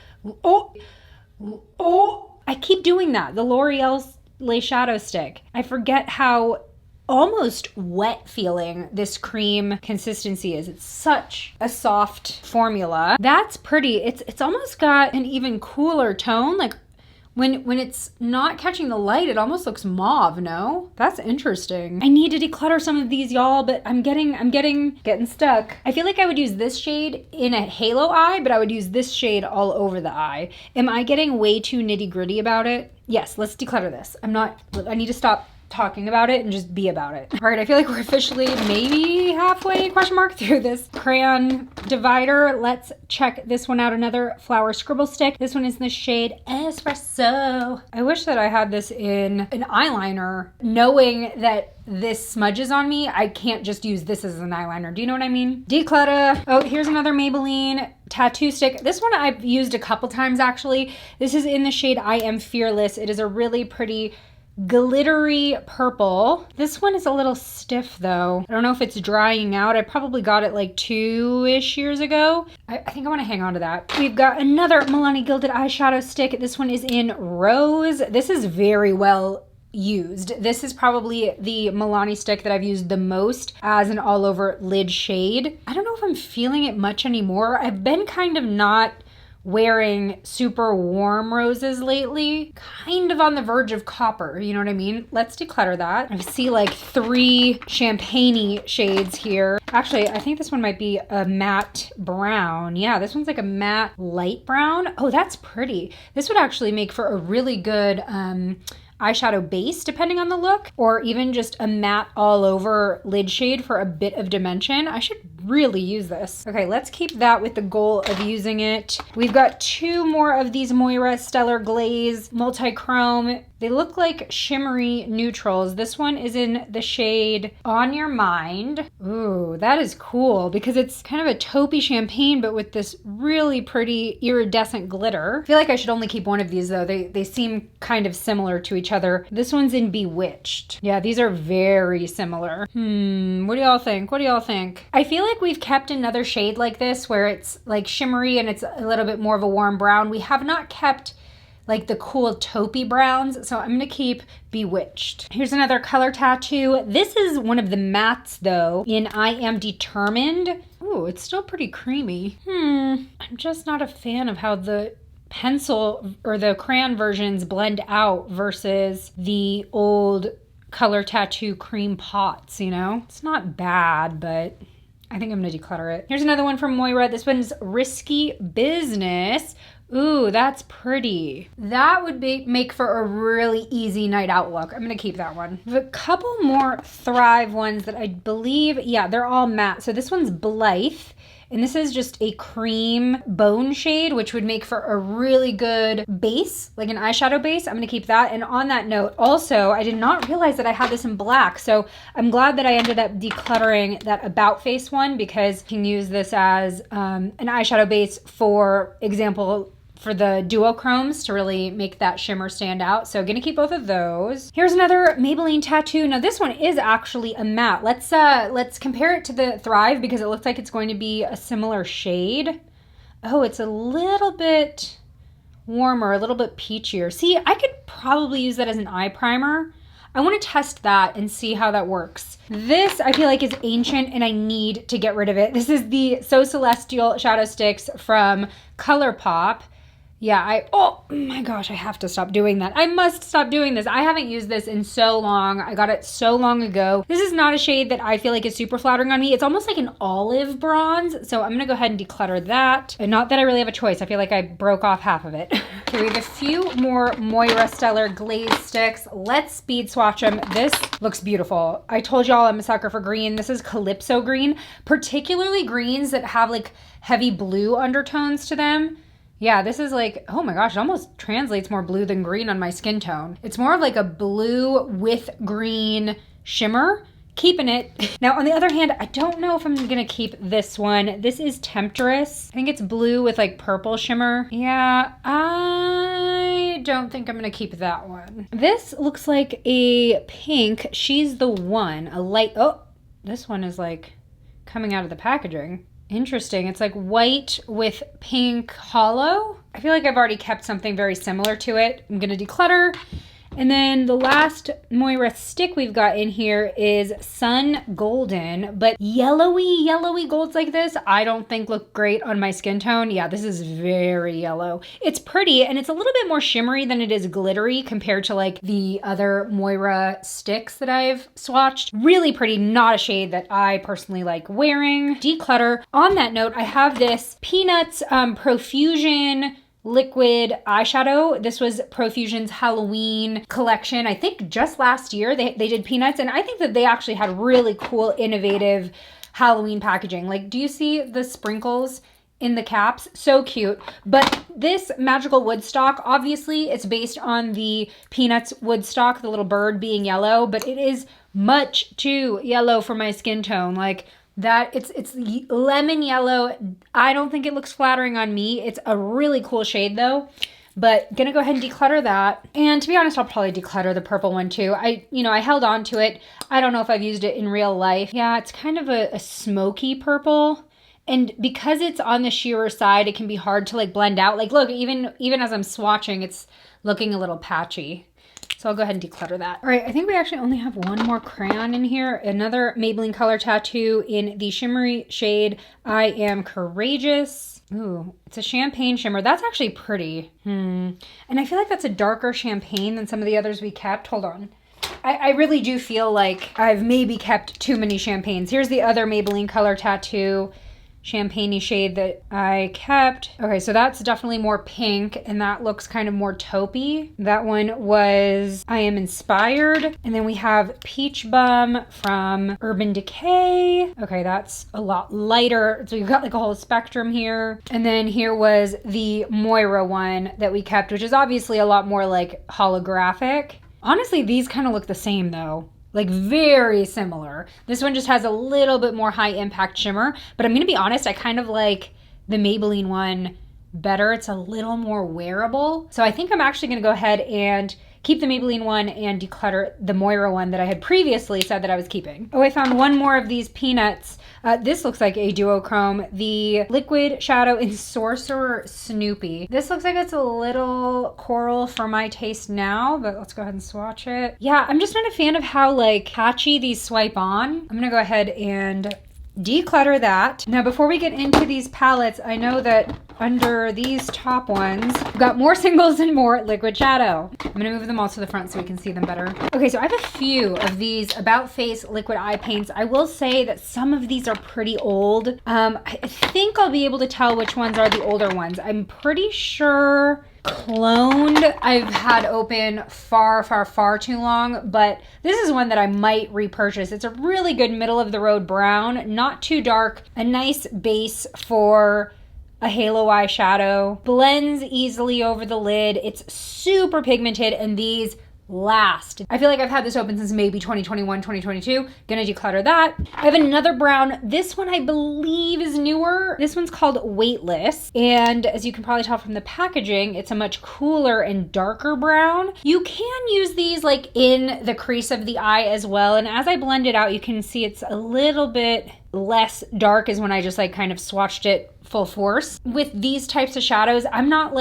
Speaker 1: I keep doing that. The L'Oreal Lace Shadow Stick. I forget how almost wet feeling this cream consistency is. It's such a soft formula. That's pretty. It's almost got an even cooler tone. Like when it's not catching the light, it almost looks mauve, no? That's interesting. I need to declutter some of these, y'all, but I'm getting stuck. I feel like I would use this shade in a halo eye, but I would use this shade all over the eye. Am I getting way too nitty-gritty about it? Yes, let's declutter this. I need to stop talking about it and just be about it. All right, I feel like we're officially maybe halfway through this crayon divider. Let's check this one out. Another flower scribble stick. This one is in the shade Espresso. I wish that I had this in an eyeliner, knowing that this smudges on me. I can't just use this as an eyeliner. Do you know what I mean? Declutter. Oh, here's another Maybelline tattoo stick. This one I've used a couple times actually. This is in the shade I Am Fearless. It is a really pretty glittery purple. This one is a little stiff though. I don't know if it's drying out. I probably got it like 2-ish years ago. I think I want to hang on to that. We've got another Milani Gilded eyeshadow stick. This one is in Rose. This is very well used. This is probably the Milani stick that I've used the most as an all over lid shade. I don't know if I'm feeling it much anymore. I've been kind of not wearing super warm roses lately, kind of on the verge of copper, you know what I mean? Let's declutter that. I see like 3 champagne-y shades here. Actually, I think this one might be a matte brown. Yeah, this one's like a matte light brown. Oh, that's pretty. This would actually make for a really good eyeshadow base depending on the look, or even just a matte all over lid shade for a bit of dimension. I should really use this. Okay, let's keep that with the goal of using it. We've got 2 more of these Moira Stellar Glaze multi-chrome. They look like shimmery neutrals. This one is in the shade On Your Mind. Ooh, that is cool because it's kind of a taupey champagne, but with this really pretty iridescent glitter. I feel like I should only keep one of these though. They seem kind of similar to each other. This one's in Bewitched. Yeah, these are very similar. What do y'all think? What do y'all think? I feel like we've kept another shade like this where it's like shimmery and it's a little bit more of a warm brown. We have not kept like the cool taupey browns, so I'm gonna keep Bewitched. Here's another color tattoo. This is one of the mattes though, in I Am Determined. Ooh, it's still pretty creamy. I'm just not a fan of how the pencil or the crayon versions blend out versus the old color tattoo cream pots, you know? It's not bad, but I think I'm gonna declutter it. Here's another one from Moira. This one's Risky Business. Ooh, that's pretty. That would make for a really easy night out look. I'm gonna keep that one. I have a couple more Thrive ones that I believe, yeah, they're all matte. So this one's Blythe, and this is just a cream bone shade, which would make for a really good base, like an eyeshadow base. I'm gonna keep that. And on that note, also, I did not realize that I had this in black. So I'm glad that I ended up decluttering that About Face one because you can use this as an eyeshadow base, for example, for the duochromes to really make that shimmer stand out. So gonna keep both of those. Here's another Maybelline tattoo. Now this one is actually a matte. Let's compare it to the Thrive because it looks like it's going to be a similar shade. Oh, it's a little bit warmer, a little bit peachier. See, I could probably use that as an eye primer. I want to test that and see how that works. This I feel like is ancient and I need to get rid of it. This is the So Celestial Shadow Sticks from ColourPop. Yeah, oh my gosh, I have to stop doing that. I must stop doing this. I haven't used this in so long. I got it so long ago. This is not a shade that I feel like is super flattering on me. It's almost like an olive bronze. So I'm gonna go ahead and declutter that. And not that I really have a choice. I feel like I broke off half of it. Okay, we have a few more Moira Stellar Glaze sticks. Let's speed swatch them. This looks beautiful. I told y'all I'm a sucker for green. This is Calypso green, particularly greens that have like heavy blue undertones to them. Yeah, this is like, oh my gosh, it almost translates more blue than green on my skin tone. It's more of like a blue with green shimmer. keeping it. Now, on the other hand, I don't know if I'm gonna keep this one. This is Temptress. I think it's blue with like purple shimmer. Yeah, I don't think I'm gonna keep that one. This looks like a pink. She's the One, a light, oh, this one is like coming out of the packaging. Interesting. It's like white with pink hollow. I feel like I've already kept something very similar to it. I'm gonna declutter. And then the last Moira stick we've got in here is Sun Golden, but yellowy golds like this, I don't think look great on my skin tone. Yeah, this is very yellow. It's pretty, and it's a little bit more shimmery than it is glittery compared to like the other Moira sticks that I've swatched. Really pretty, not a shade that I personally like wearing. Declutter. On that note, I have this Peanuts Profusion liquid eyeshadow. This was Profusion's Halloween collection. I think just last year they did Peanuts, and I think that they actually had really cool, innovative Halloween packaging. Like, do you see the sprinkles in the caps? So cute. But this Magical Woodstock, obviously it's based on the Peanuts Woodstock, the little bird being yellow, but it is much too yellow for my skin tone. Like, that it's lemon yellow. I don't think it looks flattering on me. It's a really cool shade though, but gonna go ahead and declutter that. And to be honest, I'll probably declutter the purple one too. I held on to it. I don't know if I've used it in real life. Yeah, it's kind of a smoky purple. And because it's on the sheerer side, it can be hard to like blend out. Like, look, even as I'm swatching, it's looking a little patchy. So I'll go ahead and declutter that. All right, I think we actually only have one more crayon in here. Another Maybelline Color Tattoo in the shimmery shade I Am Courageous. Ooh, it's a champagne shimmer. That's actually pretty. And I feel like that's a darker champagne than some of the others we kept. Hold on. I really do feel like I've maybe kept too many champagnes. Here's the other Maybelline Color Tattoo champagne-y shade that I kept. Okay, so that's definitely more pink, and that looks kind of more taupey. That one was I Am Inspired. And then we have Peach Bum from Urban Decay. Okay, that's a lot lighter. So you've got like a whole spectrum here. And then here was the Moira one that we kept, which is obviously a lot more like holographic. Honestly, these kind of look the same though. Like very similar. This one just has a little bit more high impact shimmer, but I'm gonna be honest, I kind of like the Maybelline one better. It's a little more wearable. So I think I'm actually gonna go ahead and keep the Maybelline one and declutter the Moira one that I had previously said that I was keeping. Oh, I found one more of these Peanuts. This looks like a duochrome, the Liquid Shadow in Sorcerer Snoopy. This looks like it's a little coral for my taste now, but let's go ahead and swatch it. Yeah, I'm just not a fan of how like patchy these swipe on. I'm gonna go ahead and declutter that. Now, before we get into these palettes, I know that under these top ones, we've got more singles and more Liquid Shadow. I'm gonna move them all to the front so we can see them better. Okay, so I have a few of these About Face liquid eye paints. I will say that some of these are pretty old. I think I'll be able to tell which ones are the older ones. I'm pretty sure Cloned I've had open far too long, but this is one that I might repurchase. It's a really good middle of the road brown, not too dark, a nice base for a halo eyeshadow, blends easily over the lid. It's super pigmented, and these last. I feel like I've had this open since maybe 2021, 2022. Gonna declutter that. I have another brown. This one I believe is newer. This one's called Weightless. And as you can probably tell from the packaging, it's a much cooler and darker brown. You can use these like in the crease of the eye as well. And as I blend it out, you can see it's a little bit less dark as when I just like kind of swatched it full force. With these types of shadows, I'm not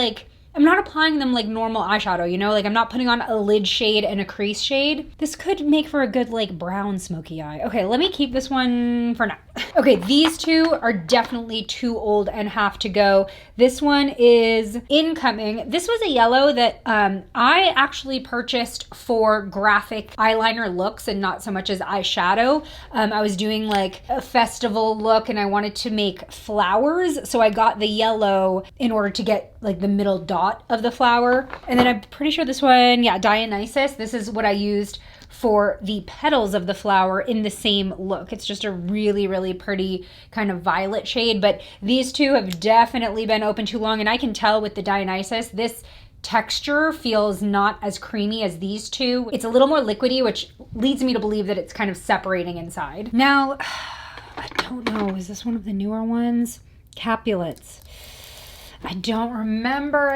Speaker 1: applying them like normal eyeshadow, you know? Like I'm not putting on a lid shade and a crease shade. This could make for a good like brown smoky eye. Okay, let me keep this one for now. Okay, these two are definitely too old and have to go. This one is Incoming. This was a yellow that I actually purchased for graphic eyeliner looks and not so much as eyeshadow. I was doing like a festival look and I wanted to make flowers. So I got the yellow in order to get like the middle dot of the flower. And then I'm pretty sure this one, yeah, Dionysus. This is what I used for the petals of the flower in the same look. It's just a really pretty kind of violet shade, but these two have definitely been open too long, and I can tell with the Dionysus, this texture feels not as creamy as these two. It's a little more liquidy, which leads me to believe that it's kind of separating inside. Now, I don't know, is this one of the newer ones? Capulets. I don't remember.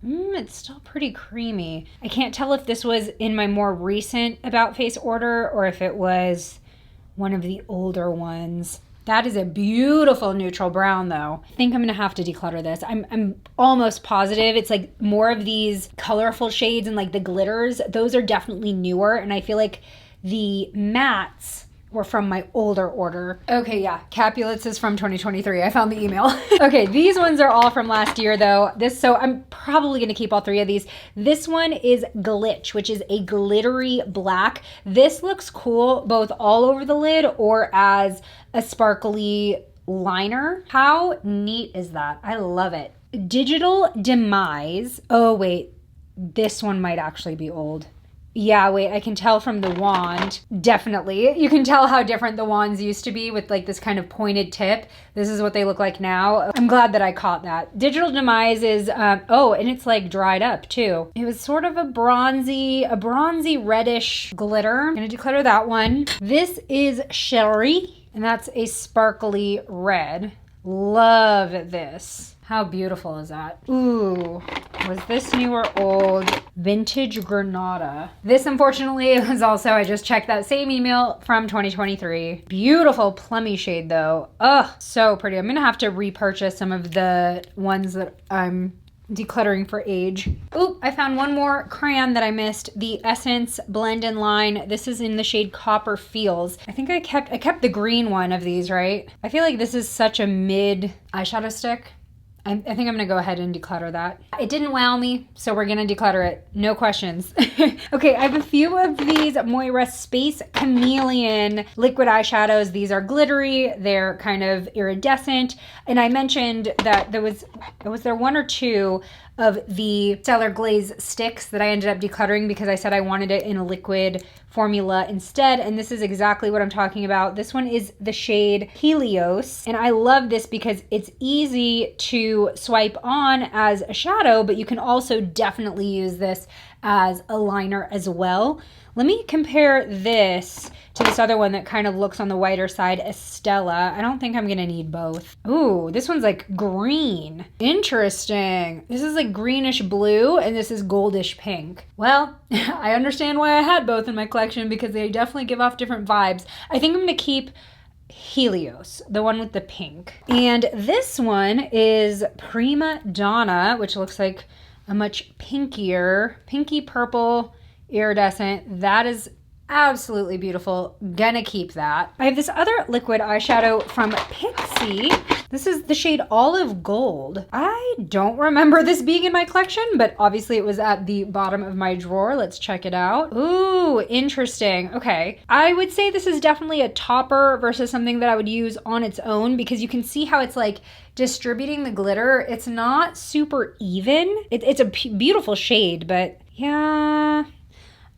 Speaker 1: It's still pretty creamy. I can't tell if this was in my more recent About Face order or if it was one of the older ones. That is a beautiful neutral brown though. I think I'm gonna have to declutter this. I'm almost positive it's like more of these colorful shades and like the glitters. Those are definitely newer, and I feel like the mattes were from my older order. Okay, yeah, Capulets is from 2023. I found the email. Okay, these ones are all from last year though. So I'm probably gonna keep all three of these. This one is Glitch, which is a glittery black. This looks cool both all over the lid or as a sparkly liner. How neat is that? I love it. Digital Demise. Oh wait, this one might actually be old. Yeah, wait, I can tell from the wand. Definitely. You can tell how different the wands used to be with like this kind of pointed tip. This is what they look like now. I'm glad that I caught that. Digital Demise is, oh, and it's like dried up too. It was sort of a bronzy reddish glitter. I'm gonna declutter that one. This is Sherry, and that's a sparkly red. Love this. How beautiful is that? Ooh, was this new or old? Vintage Granada. This, unfortunately, was also, I just checked that same email from 2023. Beautiful plummy shade though. Ugh, so pretty. I'm gonna have to repurchase some of the ones that I'm decluttering for age. Oop, I found one more crayon that I missed. The Essence Blend in Line. This is in the shade Copper Feels. I think I kept the green one of these, right? I feel like this is such a mid eyeshadow stick. I think I'm gonna go ahead and declutter that. It didn't wow me, so we're gonna declutter it. No questions. Okay, I have a few of these Moira Space Chameleon liquid eyeshadows. These are glittery, they're kind of iridescent. And I mentioned that was there one or two of the Stellar Glaze sticks that I ended up decluttering because I said I wanted it in a liquid formula instead, and this is exactly what I'm talking about. This one is the shade Helios, and I love this because it's easy to swipe on as a shadow, but you can also definitely use this as a liner as well. Let me compare this to this other one that kind of looks on the whiter side, Estella. I don't think I'm gonna need both. Ooh, this one's like green. Interesting. This is like greenish blue and this is goldish pink. Well, I understand why I had both in my collection because they definitely give off different vibes. I think I'm gonna keep Helios, the one with the pink. And this one is Prima Donna, which looks like a much pinkier, pinky purple, iridescent. That is absolutely beautiful. Gonna keep that. I have this other liquid eyeshadow from Pixie. This is the shade Olive Gold. I don't remember this being in my collection, but obviously it was at the bottom of my drawer. Let's check it out. Ooh, interesting. Okay. I would say this is definitely a topper versus something that I would use on its own because you can see how it's like distributing the glitter. It's not super even. It's a beautiful shade, but yeah,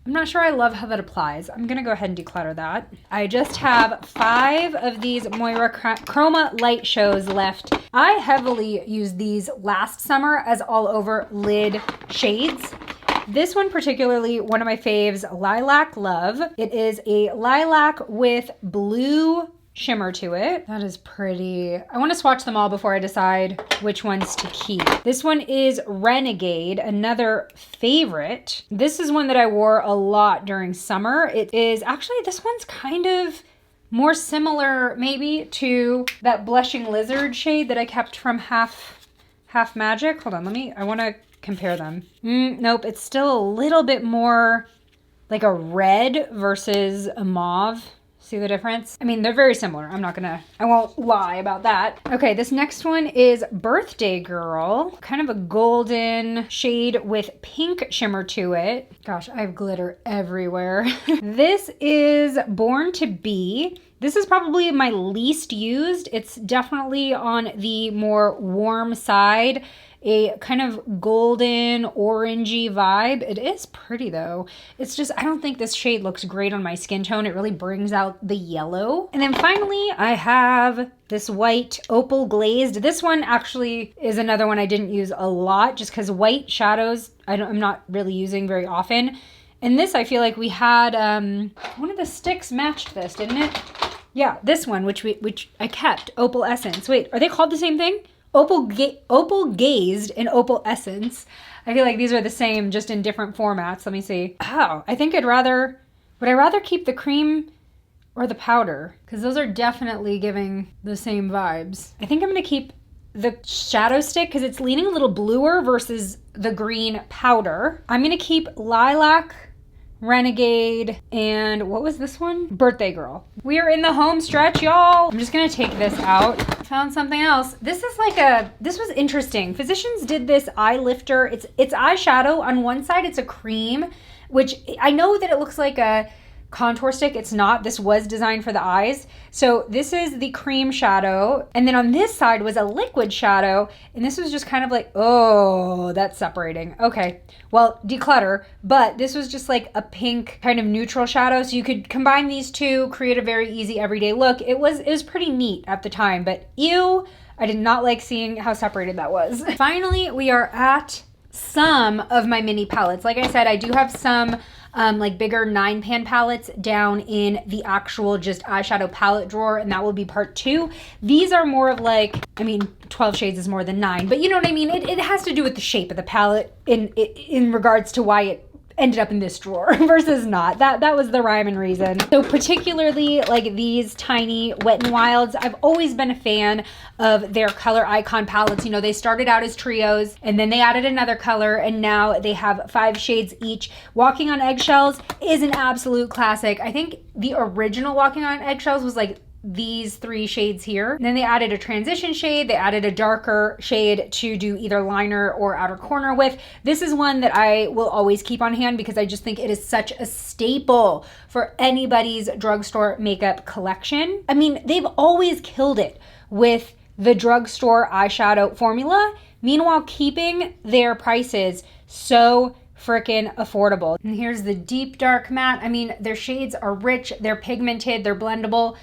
Speaker 1: I'm not sure I love how that applies. I'm gonna go ahead and declutter that. I just have 5 of these Moira Chroma Light Shows left. I heavily used these last summer as all over lid shades. This one particularly, one of my faves, Lilac Love. It is a lilac with blue shimmer to it. That is pretty. I want to swatch them all before I decide which ones to keep. This one is Renegade, another favorite. This is one that I wore a lot during summer. It is actually, this one's kind of more similar maybe to that Blushing Lizard shade that I kept from Half Magic. Hold on, I want to compare them. Nope, it's still a little bit more like a red versus a mauve. See the difference? I mean, they're very similar. I won't lie about that. Okay, this next one is Birthday Girl. Kind of a golden shade with pink shimmer to it. Gosh, I have glitter everywhere. This is Born to Be. This is probably my least used. It's definitely on the more warm side. a kind of golden orangey vibe. It is pretty though. It's just, I don't think this shade looks great on my skin tone. It really brings out the yellow. And then finally, I have this white opal glazed. This one actually is another one I didn't use a lot just because white shadows I'm not really using very often. And this, I feel like we had, one of the sticks matched this, didn't it? Yeah, this one, which I kept, Opal Essence. Wait, are they called the same thing? Opal Gazed and Opal Essence. I feel like these are the same, just in different formats. Let me see. Oh, I think would I rather keep the cream or the powder? Because those are definitely giving the same vibes. I think I'm gonna keep the shadow stick because it's leaning a little bluer versus the green powder. I'm gonna keep Lilac, Renegade, and what was this one? Birthday Girl. We are in the home stretch, y'all. I'm just gonna take this out. Found something else. This is this was interesting. Physicians did this eye lifter. It's eyeshadow. On one side, it's a cream, which I know that it looks like a contour stick. It's not. This was designed for the eyes. So this is the cream shadow. And then on this side was a liquid shadow. And this was just kind of like, oh, that's separating. Okay. Well, declutter, but this was just like a pink kind of neutral shadow. So you could combine these two, create a very easy everyday look. It was pretty neat at the time, but ew, I did not like seeing how separated that was. Finally, we are at some of my mini palettes. Like I said, I do have some like bigger 9-pan palettes down in the actual just eyeshadow palette drawer, and that will be part 2. These are more of like, I mean, 12 shades is more than 9, but you know what I mean? It has to do with the shape of the palette in regards to why it ended up in this drawer versus not. That was the rhyme and reason. So particularly like these tiny Wet n Wilds, I've always been a fan of their color icon palettes. You know, they started out as trios and then they added another color and now they have 5 shades each. Walking on Eggshells is an absolute classic. I think the original Walking on Eggshells was like these 3 shades here. And then they added a transition shade. They added a darker shade to do either liner or outer corner with. This is one that I will always keep on hand because I just think it is such a staple for anybody's drugstore makeup collection. I mean, they've always killed it with the drugstore eyeshadow formula, meanwhile keeping their prices so freaking affordable. And here's the deep dark matte. I mean, their shades are rich, they're pigmented, they're blendable.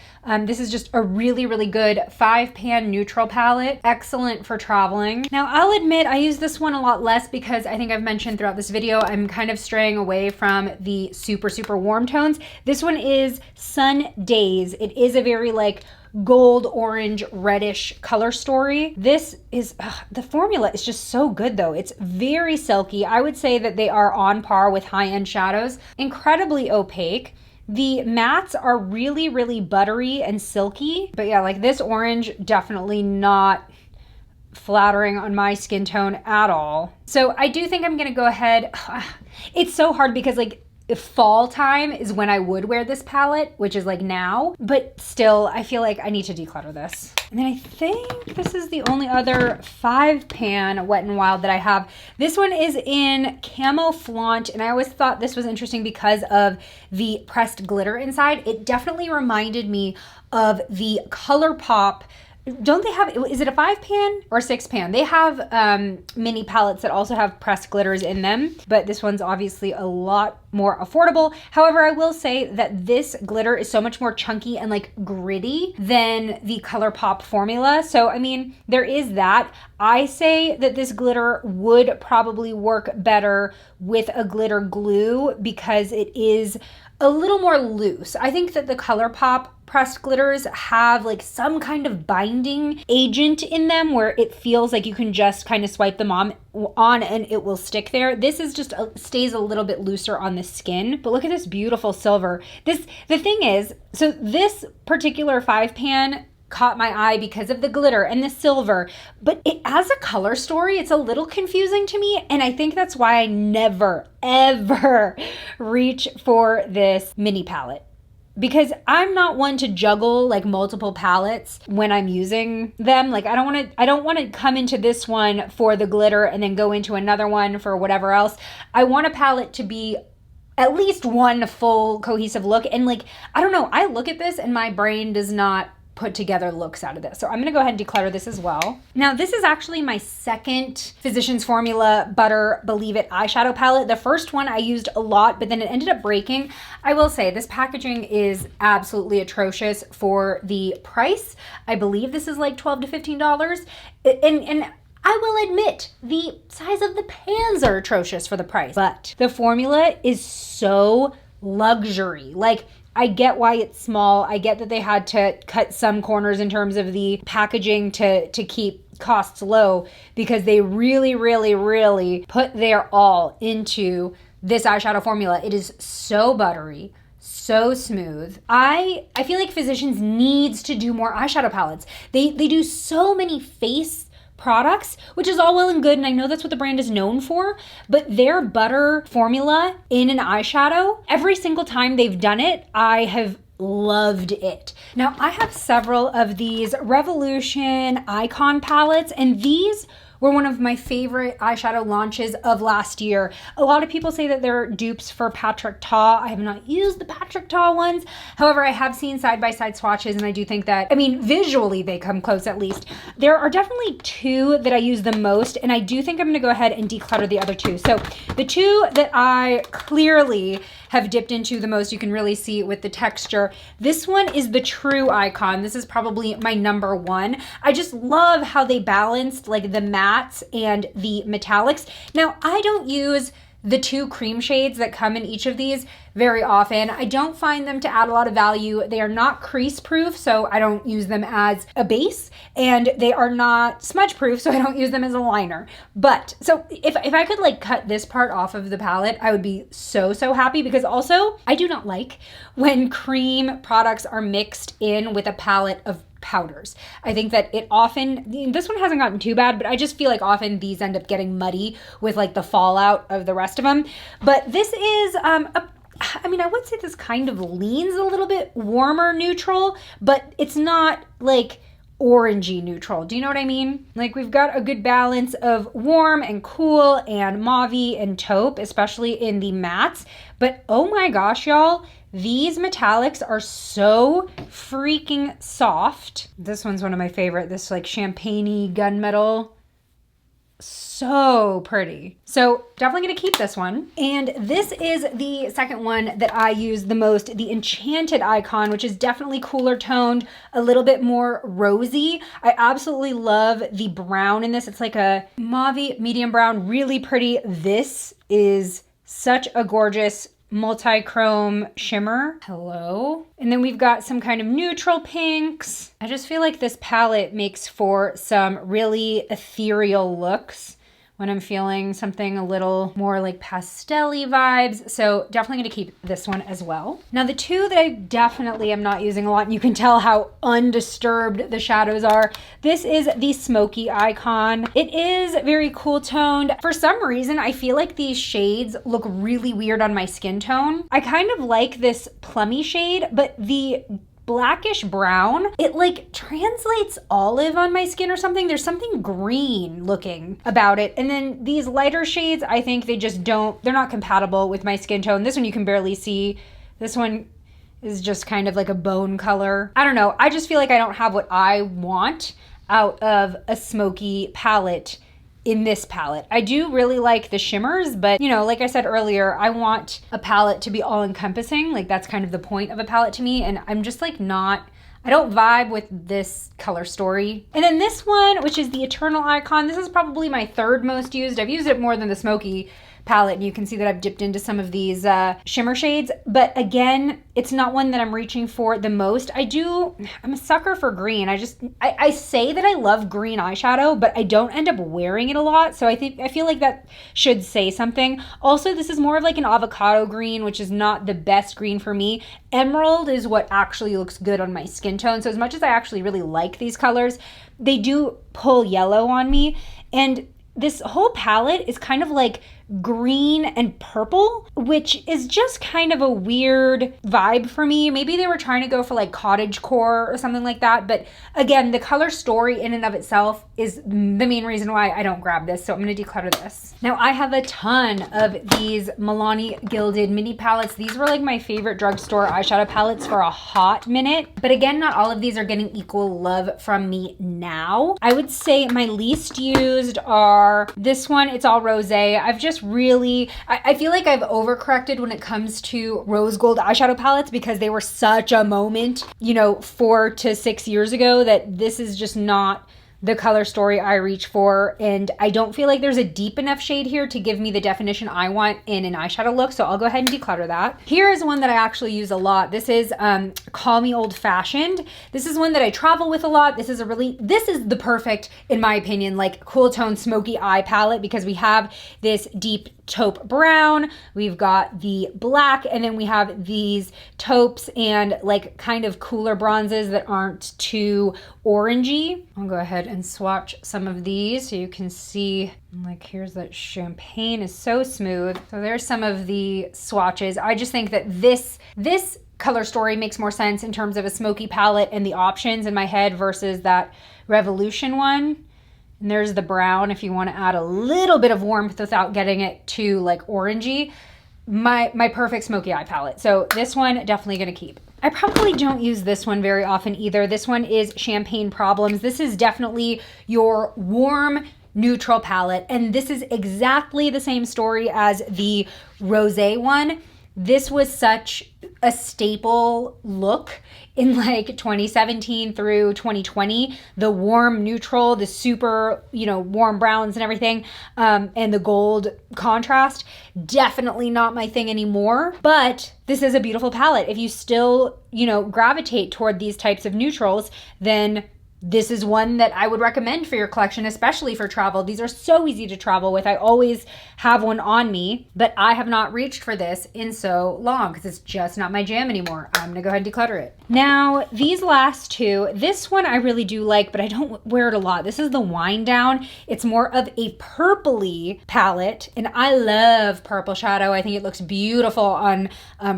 Speaker 1: This is just a really, really good 5-pan neutral palette. Excellent for traveling. Now, I'll admit I use this one a lot less because I think I've mentioned throughout this video, I'm kind of straying away from the super, super warm tones. This one is Sun Days. It is a very like gold, orange, reddish color story. This is, the formula is just so good though. It's very silky. I would say that they are on par with high-end shadows. Incredibly opaque. The mattes are really, really buttery and silky. But yeah, like this orange, definitely not flattering on my skin tone at all. So I do think I'm gonna go ahead. It's so hard because like fall time is when I would wear this palette, which is like now, but still I feel like I need to declutter this. And then I think this is the only other 5-pan Wet n Wild that I have. This one is in Camo Flaunt, and I always thought this was interesting because of the pressed glitter inside. It definitely reminded me of the ColourPop. Don't they have, is it a 5-pan or 6-pan? They have mini palettes that also have pressed glitters in them, but this one's obviously a lot more affordable. However, I will say that this glitter is so much more chunky and like gritty than the ColourPop formula. So, I mean, there is that. I say that this glitter would probably work better with a glitter glue because it is a little more loose. I think that the ColourPop pressed glitters have like some kind of binding agent in them where it feels like you can just kind of swipe them on and it will stick there. This is just stays a little bit looser on the skin. But look at this beautiful silver. The thing is, so this particular 5-pan caught my eye because of the glitter and the silver, but it as a color story, it's a little confusing to me, and I think that's why I never ever reach for this mini palette, because I'm not one to juggle like multiple palettes when I'm using them. Like I don't want to come into this one for the glitter and then go into another one for whatever else. I want a palette to be at least one full cohesive look, and like I don't know, I look at this and my brain does not put together looks out of this. So I'm gonna go ahead and declutter this as well. Now this is actually my second Physicians Formula Butter Believe It eyeshadow palette. The first one I used a lot, but then it ended up breaking. I will say this packaging is absolutely atrocious for the price. I believe this is like $12 to $15. And I will admit, the size of the pans are atrocious for the price, but the formula is so luxury. Like, I get why it's small. I get that they had to cut some corners in terms of the packaging to keep costs low, because they really, really, really put their all into this eyeshadow formula. It is so buttery, so smooth. I feel like Physicians needs to do more eyeshadow palettes. They do so many face products, which is all well and good, and I know that's what the brand is known for, but their butter formula in an eyeshadow, every single time they've done it, I have loved it. Now, I have several of these Revolution Icon palettes, and these were one of my favorite eyeshadow launches of last year. A lot of people say that they're dupes for Patrick Ta. I have not used the Patrick Ta ones. However, I have seen side-by-side swatches, and I do think that, I mean, visually they come close at least. There are definitely two that I use the most, and I do think I'm gonna go ahead and declutter the other two. So the two that I clearly have dipped into the most, you can really see with the texture. This one is the True Icon. This is probably my number one. I just love how they balanced like the mattes and the metallics. Now, I don't use the two cream shades that come in each of these very often. I don't find them to add a lot of value. They are not crease proof, so I don't use them as a base, and they are not smudge proof, so I don't use them as a liner. But so if I could like cut this part off of the palette, I would be so happy, because also I do not like when cream products are mixed in with a palette of powders. I think that it often, this one hasn't gotten too bad, but I just feel like often these end up getting muddy with like the fallout of the rest of them. But this is I mean, I would say this kind of leans a little bit warmer neutral, but it's not like orangey neutral. Do you know what I mean? Like, we've got a good balance of warm and cool and mauvey and taupe, especially in the mattes. But oh my gosh, y'all, these metallics are so freaking soft. This one's one of my favorite, this like champagne-y gunmetal. So pretty. So definitely gonna keep this one. And this is the second one that I use the most, the Enchanted Icon, which is definitely cooler toned, a little bit more rosy. I absolutely love the brown in this. It's like a mauve medium brown, really pretty. This is such a gorgeous multi-chrome shimmer. Hello. And then we've got some kind of neutral pinks. I just feel like this palette makes for some really ethereal looks when I'm feeling something a little more like pastel-y vibes. So definitely gonna keep this one as well. Now the two that I definitely am not using a lot, and you can tell how undisturbed the shadows are. This is the Smoky Icon. It is very cool toned. For some reason, I feel like these shades look really weird on my skin tone. I kind of like this plummy shade, but the blackish brown, it like translates olive on my skin or something. There's something green looking about it. And then these lighter shades, I think they just don't, they're not compatible with my skin tone. This one you can barely see. This one is just kind of like a bone color. I don't know. I just feel like I don't have what I want out of a smoky palette in this palette. I do really like the shimmers, but you know, like I said earlier, I want a palette to be all encompassing. Like that's kind of the point of a palette to me. And I'm just like not, I don't vibe with this color story. And then this one, which is the Eternal Icon, this is probably my third most used. I've used it more than the Smoky palette, and you can see that I've dipped into some of these shimmer shades, but again, it's not one that I'm reaching for the most. I'm a sucker for green. I say that I love green eyeshadow, but I don't end up wearing it a lot, so I feel like that should say something. Also, this is more of like an avocado green, which is not the best green for me. Emerald is what actually looks good on my skin tone, so as much as I actually really like these colors, they do pull yellow on me, and this whole palette is kind of like green and purple, which is just kind of a weird vibe for me. Maybe they were trying to go for like cottagecore or something like that. But again, the color story in and of itself is the main reason why I don't grab this. So I'm going to declutter this. Now I have a ton of these Milani Gilded mini palettes. These were like my favorite drugstore eyeshadow palettes for a hot minute. But again, not all of these are getting equal love from me now. I would say my least used are this one. It's all rosé. I've just really, I feel like I've overcorrected when it comes to rose gold eyeshadow palettes because they were such a moment, you know, 4 to 6 years ago, that this is just not the color story I reach for, and I don't feel like there's a deep enough shade here to give me the definition I want in an eyeshadow look, so I'll go ahead and declutter that. Here is one that I actually use a lot. This is Call Me Old Fashioned. This is one that I travel with a lot. This is the perfect, in my opinion, like cool tone smoky eye palette, because we have this deep taupe brown, we've got the black, and then we have these taupes and like kind of cooler bronzes that aren't too orangey. I'll go ahead and swatch some of these so you can see, like, here's that champagne is so smooth. So there's some of the swatches. I just think that this color story makes more sense in terms of a smoky palette and the options in my head versus that Revolution one. And there's the brown if you want to add a little bit of warmth without getting it too like orangey. My perfect smoky eye palette. So this one definitely gonna keep. I probably don't use this one very often either. This one is Champagne Problems. This is definitely your warm neutral palette, and this is exactly the same story as the rosé one. This was such a staple look in like 2017 through 2020. The warm neutral, the super, you know, warm browns and everything, and the gold contrast. Definitely not my thing anymore, but this is a beautiful palette. If you still, you know, gravitate toward these types of neutrals, then this is one that I would recommend for your collection, especially for travel. These are so easy to travel with. I always have one on me, but I have not reached for this in so long because it's just not my jam anymore. I'm gonna go ahead and declutter it. Now, these last two, this one I really do like, but I don't wear it a lot. This is the Wind Down. It's more of a purpley palette, and I love purple shadow. I think it looks beautiful on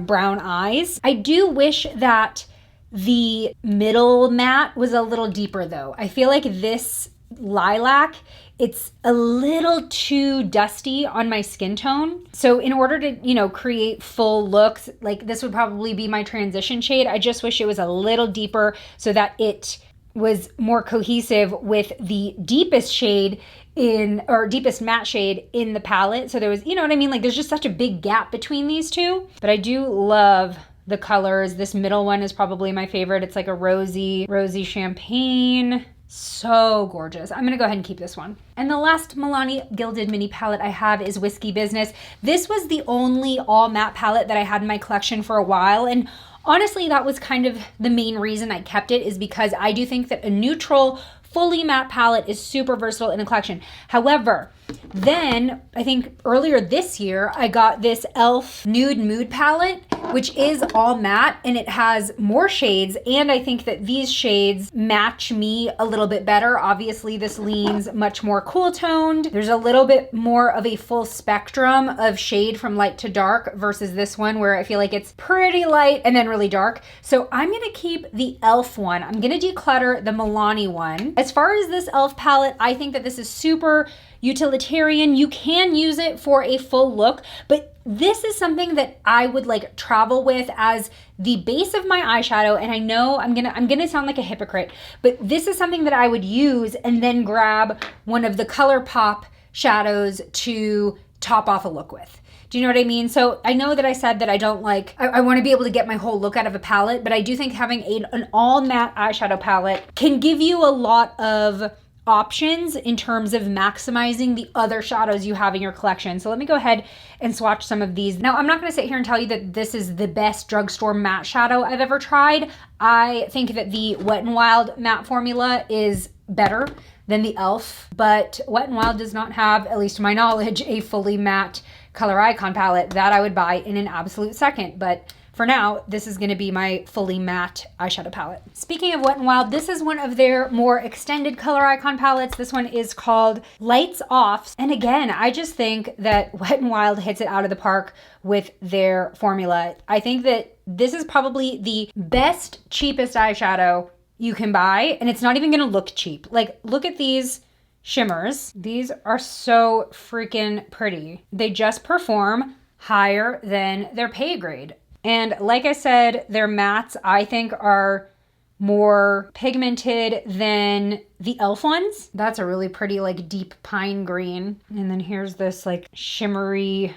Speaker 1: brown eyes. I do wish that the middle matte was a little deeper though. I feel like this lilac, it's a little too dusty on my skin tone. So in order to, you know, create full looks, like this would probably be my transition shade. I just wish it was a little deeper so that it was more cohesive with the deepest shade deepest matte shade in the palette. So there was, you know what I mean? Like there's just such a big gap between these two, but I do love the colors. This middle one is probably my favorite. It's like a rosy champagne. So gorgeous. I'm gonna go ahead and keep this one. And the last Milani Gilded mini palette I have is Whiskey Business. This was the only all matte palette that I had in my collection for a while. And honestly, that was kind of the main reason I kept it, is because I do think that a neutral, fully matte palette is super versatile in a collection. However, then I think earlier this year, I got this e.l.f. Nude Mood palette, which is all matte and it has more shades. And I think that these shades match me a little bit better. Obviously, this leans much more cool toned. There's a little bit more of a full spectrum of shade from light to dark versus this one where I feel like it's pretty light and then really dark. So I'm gonna keep the e.l.f. one. I'm gonna declutter the Milani one. As far as this e.l.f. palette, I think that this is super utilitarian. You can use it for a full look, but this is something that I would like travel with as the base of my eyeshadow. And I know I'm gonna sound like a hypocrite, but this is something that I would use and then grab one of the ColourPop shadows to top off a look with. Do you know what I mean? So I know that I said that I don't like, I want to be able to get my whole look out of a palette, but I do think having an all matte eyeshadow palette can give you a lot of options in terms of maximizing the other shadows you have in your collection. So let me go ahead and swatch some of these. Now, I'm not going to sit here and tell you that this is the best drugstore matte shadow I've ever tried. I think that the Wet n Wild matte formula is better than the e.l.f., but Wet n Wild does not have, at least to my knowledge, a fully matte color icon palette that I would buy in an absolute second. But for now, this is gonna be my fully matte eyeshadow palette. Speaking of Wet n Wild, this is one of their more extended color icon palettes. This one is called Lights Off. And again, I just think that Wet n Wild hits it out of the park with their formula. I think that this is probably the best, cheapest eyeshadow you can buy, and it's not even gonna look cheap. Like, look at these shimmers. These are so freaking pretty. They just perform higher than their pay grade. And like I said, their mattes, I think, are more pigmented than the e.l.f. ones. That's a really pretty, like, deep pine green. And then here's this, like, shimmery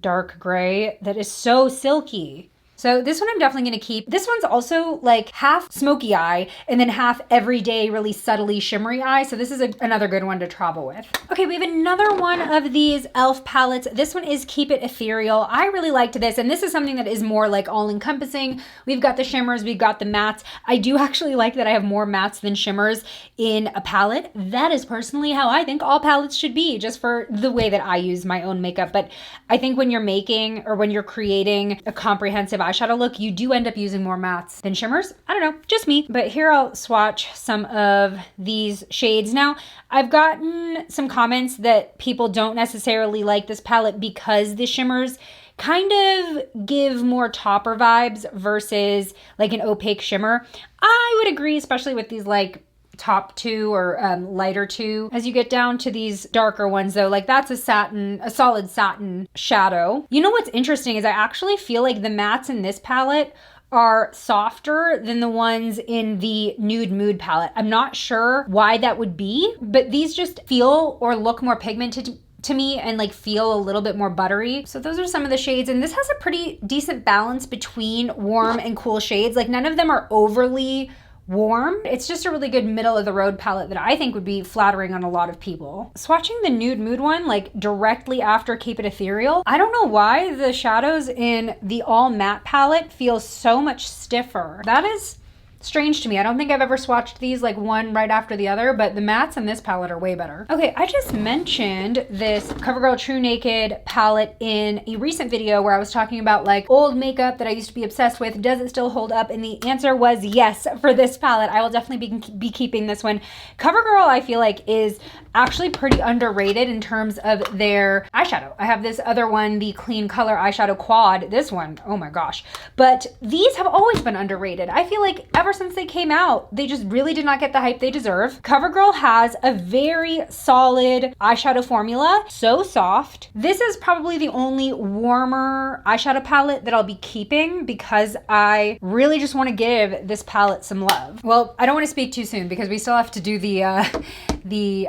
Speaker 1: dark gray that is so silky. So this one I'm definitely gonna keep. This one's also like half smoky eye and then half everyday, really subtly shimmery eye. So this is another good one to travel with. Okay, we have another one of these e.l.f. palettes. This one is Keep It Ethereal. I really liked this, and this is something that is more like all-encompassing. We've got the shimmers, we've got the mattes. I do actually like that I have more mattes than shimmers in a palette. That is personally how I think all palettes should be, just for the way that I use my own makeup. But I think when you're making or when you're creating a comprehensive eyeshadow look, you do end up using more mattes than shimmers. I don't know, just me. But here I'll swatch some of these shades. Now, I've gotten some comments that people don't necessarily like this palette because the shimmers kind of give more topper vibes versus like an opaque shimmer. I would agree, especially with these like top two or lighter two. As you get down to these darker ones though, like that's a solid satin shadow. You know what's interesting is I actually feel like the mattes in this palette are softer than the ones in the Nude Mood palette. I'm not sure why that would be, but these just feel or look more pigmented to me and like feel a little bit more buttery. So those are some of the shades, and this has a pretty decent balance between warm and cool shades. Like none of them are overly warm. It's just a really good middle of the road palette that I think would be flattering on a lot of people. Swatching the Nude Mood one like directly after Keep It Ethereal, I don't know why the shadows in the all matte palette feel so much stiffer. That is strange to me. I don't think I've ever swatched these like one right after the other, but the mattes in this palette are way better. Okay, I just mentioned this CoverGirl True Naked palette in a recent video where I was talking about like old makeup that I used to be obsessed with. Does it still hold up? And the answer was yes for this palette. I will definitely be keeping this one. CoverGirl, I feel like, is actually pretty underrated in terms of their eyeshadow. I have this other one, the Clean Color Eyeshadow Quad. This one, oh my gosh. But these have always been underrated. I feel like ever since they came out, they just really did not get the hype they deserve. CoverGirl has a very solid eyeshadow formula, so soft. This is probably the only warmer eyeshadow palette that I'll be keeping because I really just want to give this palette some love. Well, I don't want to speak too soon because we still have to do the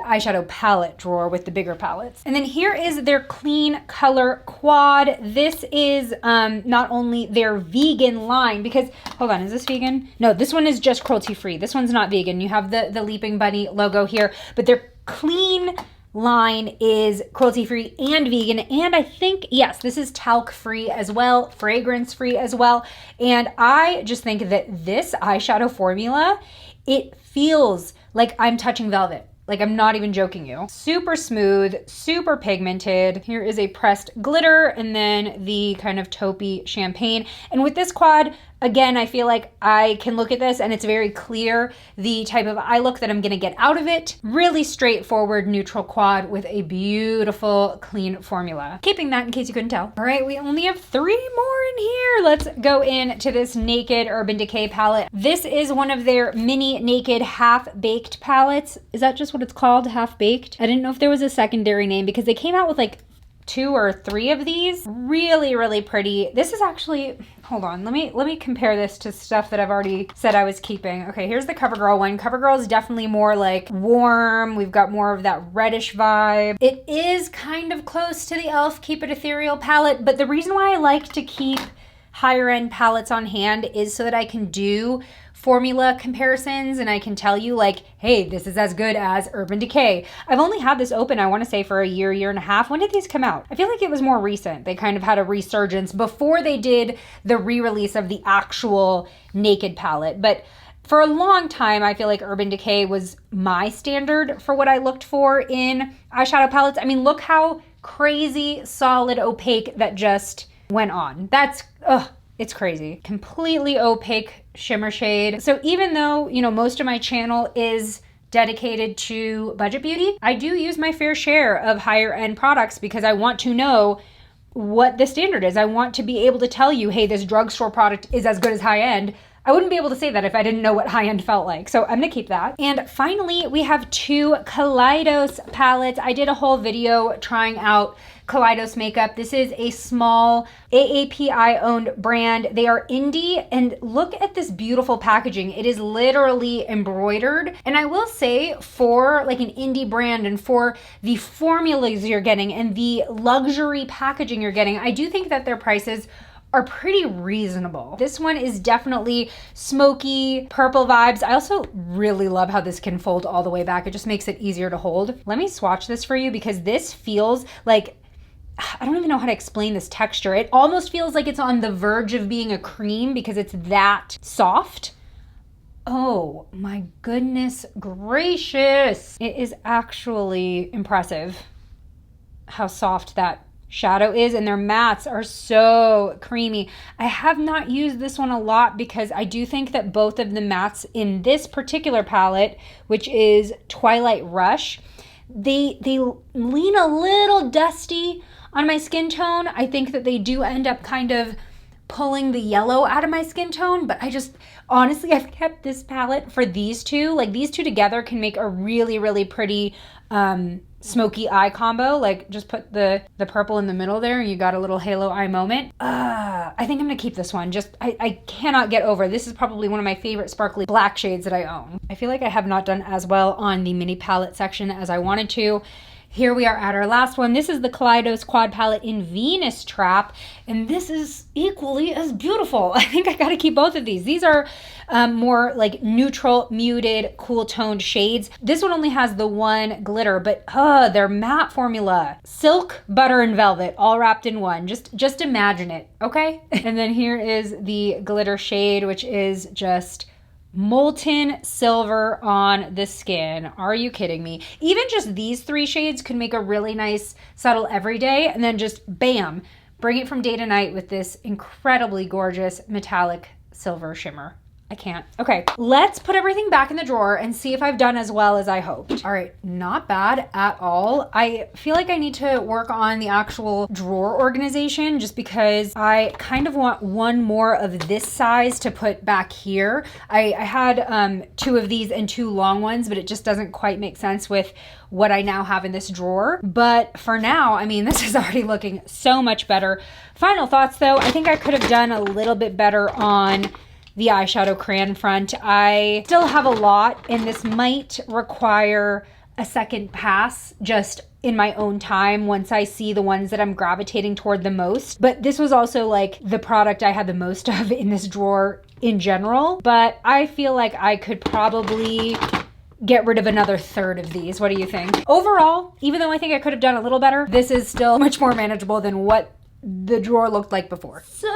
Speaker 1: eyeshadow palette drawer with the bigger palettes. And then here is their Clean Color Quad. This is not only their vegan line, because, hold on, is this vegan? No, this one is just cruelty free. This one's not vegan. You have the Leaping Bunny logo here, but their clean line is cruelty free and vegan. And I think, yes, this is talc free as well, fragrance free as well. And I just think that this eyeshadow formula, it feels like I'm touching velvet. Like, I'm not even joking you. Super smooth, super pigmented. Here is a pressed glitter and then the kind of taupey champagne. And with this quad, again, I feel like I can look at this and it's very clear the type of eye look that I'm gonna get out of it. Really straightforward, neutral quad with a beautiful, clean formula. Keeping that in case you couldn't tell. All right, we only have 3 more in here. Let's go into this Naked Urban Decay palette. This is one of their mini Naked half-baked palettes. Is that just what it's called, half-baked? I didn't know if there was a secondary name because they came out with like 2 or 3 of these. Really, really pretty. This is actually, hold on, let me compare this to stuff that I've already said I was keeping. Okay, here's the CoverGirl one. CoverGirl is definitely more like warm. We've got more of that reddish vibe. It is kind of close to the e.l.f. Keep It Ethereal palette, but the reason why I like to keep higher end palettes on hand is so that I can do formula comparisons and I can tell you like, hey, this is as good as Urban Decay. I've only had this open, I want to say, for a year and a half. When did these come out? I feel like it was more recent. They kind of had a resurgence before they did the re-release of the actual Naked palette. But for a long time, I feel like Urban Decay was my standard for what I looked for in eyeshadow palettes. I mean, look how crazy solid opaque that just went on. That's, ugh. It's crazy. Completely opaque shimmer shade. So even though, you know, most of my channel is dedicated to budget beauty, I do use my fair share of higher end products because I want to know what the standard is. I want to be able to tell you, hey, this drugstore product is as good as high end. I wouldn't be able to say that if I didn't know what high end felt like. So I'm gonna keep that. And finally, we have 2 Kaleidos palettes. I did a whole video trying out Kaleidos makeup. This is a small AAPI owned brand. They are indie, and look at this beautiful packaging. It is literally embroidered. And I will say, for like an indie brand and for the formulas you're getting and the luxury packaging you're getting, I do think that their prices are pretty reasonable. This one is definitely smoky, purple vibes. I also really love how this can fold all the way back. It just makes it easier to hold. Let me swatch this for you because this feels like, I don't even know how to explain this texture. It almost feels like it's on the verge of being a cream because it's that soft. Oh my goodness gracious. It is actually impressive how soft that shadow is, and their mattes are so creamy. I have not used this one a lot because I do think that both of the mattes in this particular palette, which is Twilight Rush, they lean a little dusty on my skin tone. I think that they do end up kind of pulling the yellow out of my skin tone, but I just, honestly, I've kept this palette for these two. Like, these two together can make a really, really pretty smoky eye combo. Like, just put the purple in the middle there and you got a little halo eye moment. I think I'm gonna keep this one. Just, I cannot get over. This is probably one of my favorite sparkly black shades that I own. I feel like I have not done as well on the mini palette section as I wanted to. Here we are at our last one. This is the Kaleidos Quad Palette in Venus Trap, and this is equally as beautiful. I think I gotta keep both of these. These are more like neutral, muted, cool toned shades. This one only has the one glitter, but their matte formula. Silk, butter, and velvet, all wrapped in one. Just imagine it, okay? And then here is the glitter shade, which is just molten silver on the skin. Are you kidding me? Even just these 3 shades could make a really nice subtle everyday, and then just bam, bring it from day to night with this incredibly gorgeous metallic silver shimmer. I can't. Okay, let's put everything back in the drawer and see if I've done as well as I hoped. All right, not bad at all. I feel like I need to work on the actual drawer organization just because I kind of want one more of this size to put back here. I had 2 of these and 2 long ones, but it just doesn't quite make sense with what I now have in this drawer. But for now, I mean, this is already looking so much better. Final thoughts though, I think I could have done a little bit better on the eyeshadow crayon front. I still have a lot, and this might require a second pass just in my own time once I see the ones that I'm gravitating toward the most. But this was also like the product I had the most of in this drawer in general. But I feel like I could probably get rid of another 1/3 of these. What do you think? Overall, even though I think I could have done a little better, this is still much more manageable than what the drawer looked like before. So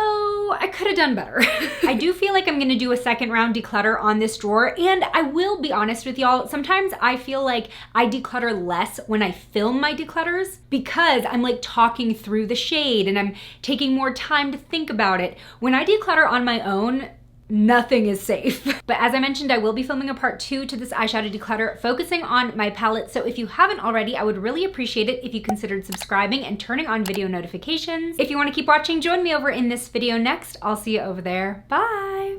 Speaker 1: I could have done better. I do feel like I'm gonna do a second round declutter on this drawer, and I will be honest with y'all, sometimes I feel like I declutter less when I film my declutters because I'm like talking through the shade and I'm taking more time to think about it. When I declutter on my own, nothing is safe. But as I mentioned, I will be filming a part 2 to this eyeshadow declutter focusing on my palette. So if you haven't already, I would really appreciate it if you considered subscribing and turning on video notifications. If you want to keep watching, join me over in this video next. I'll see you over there. Bye.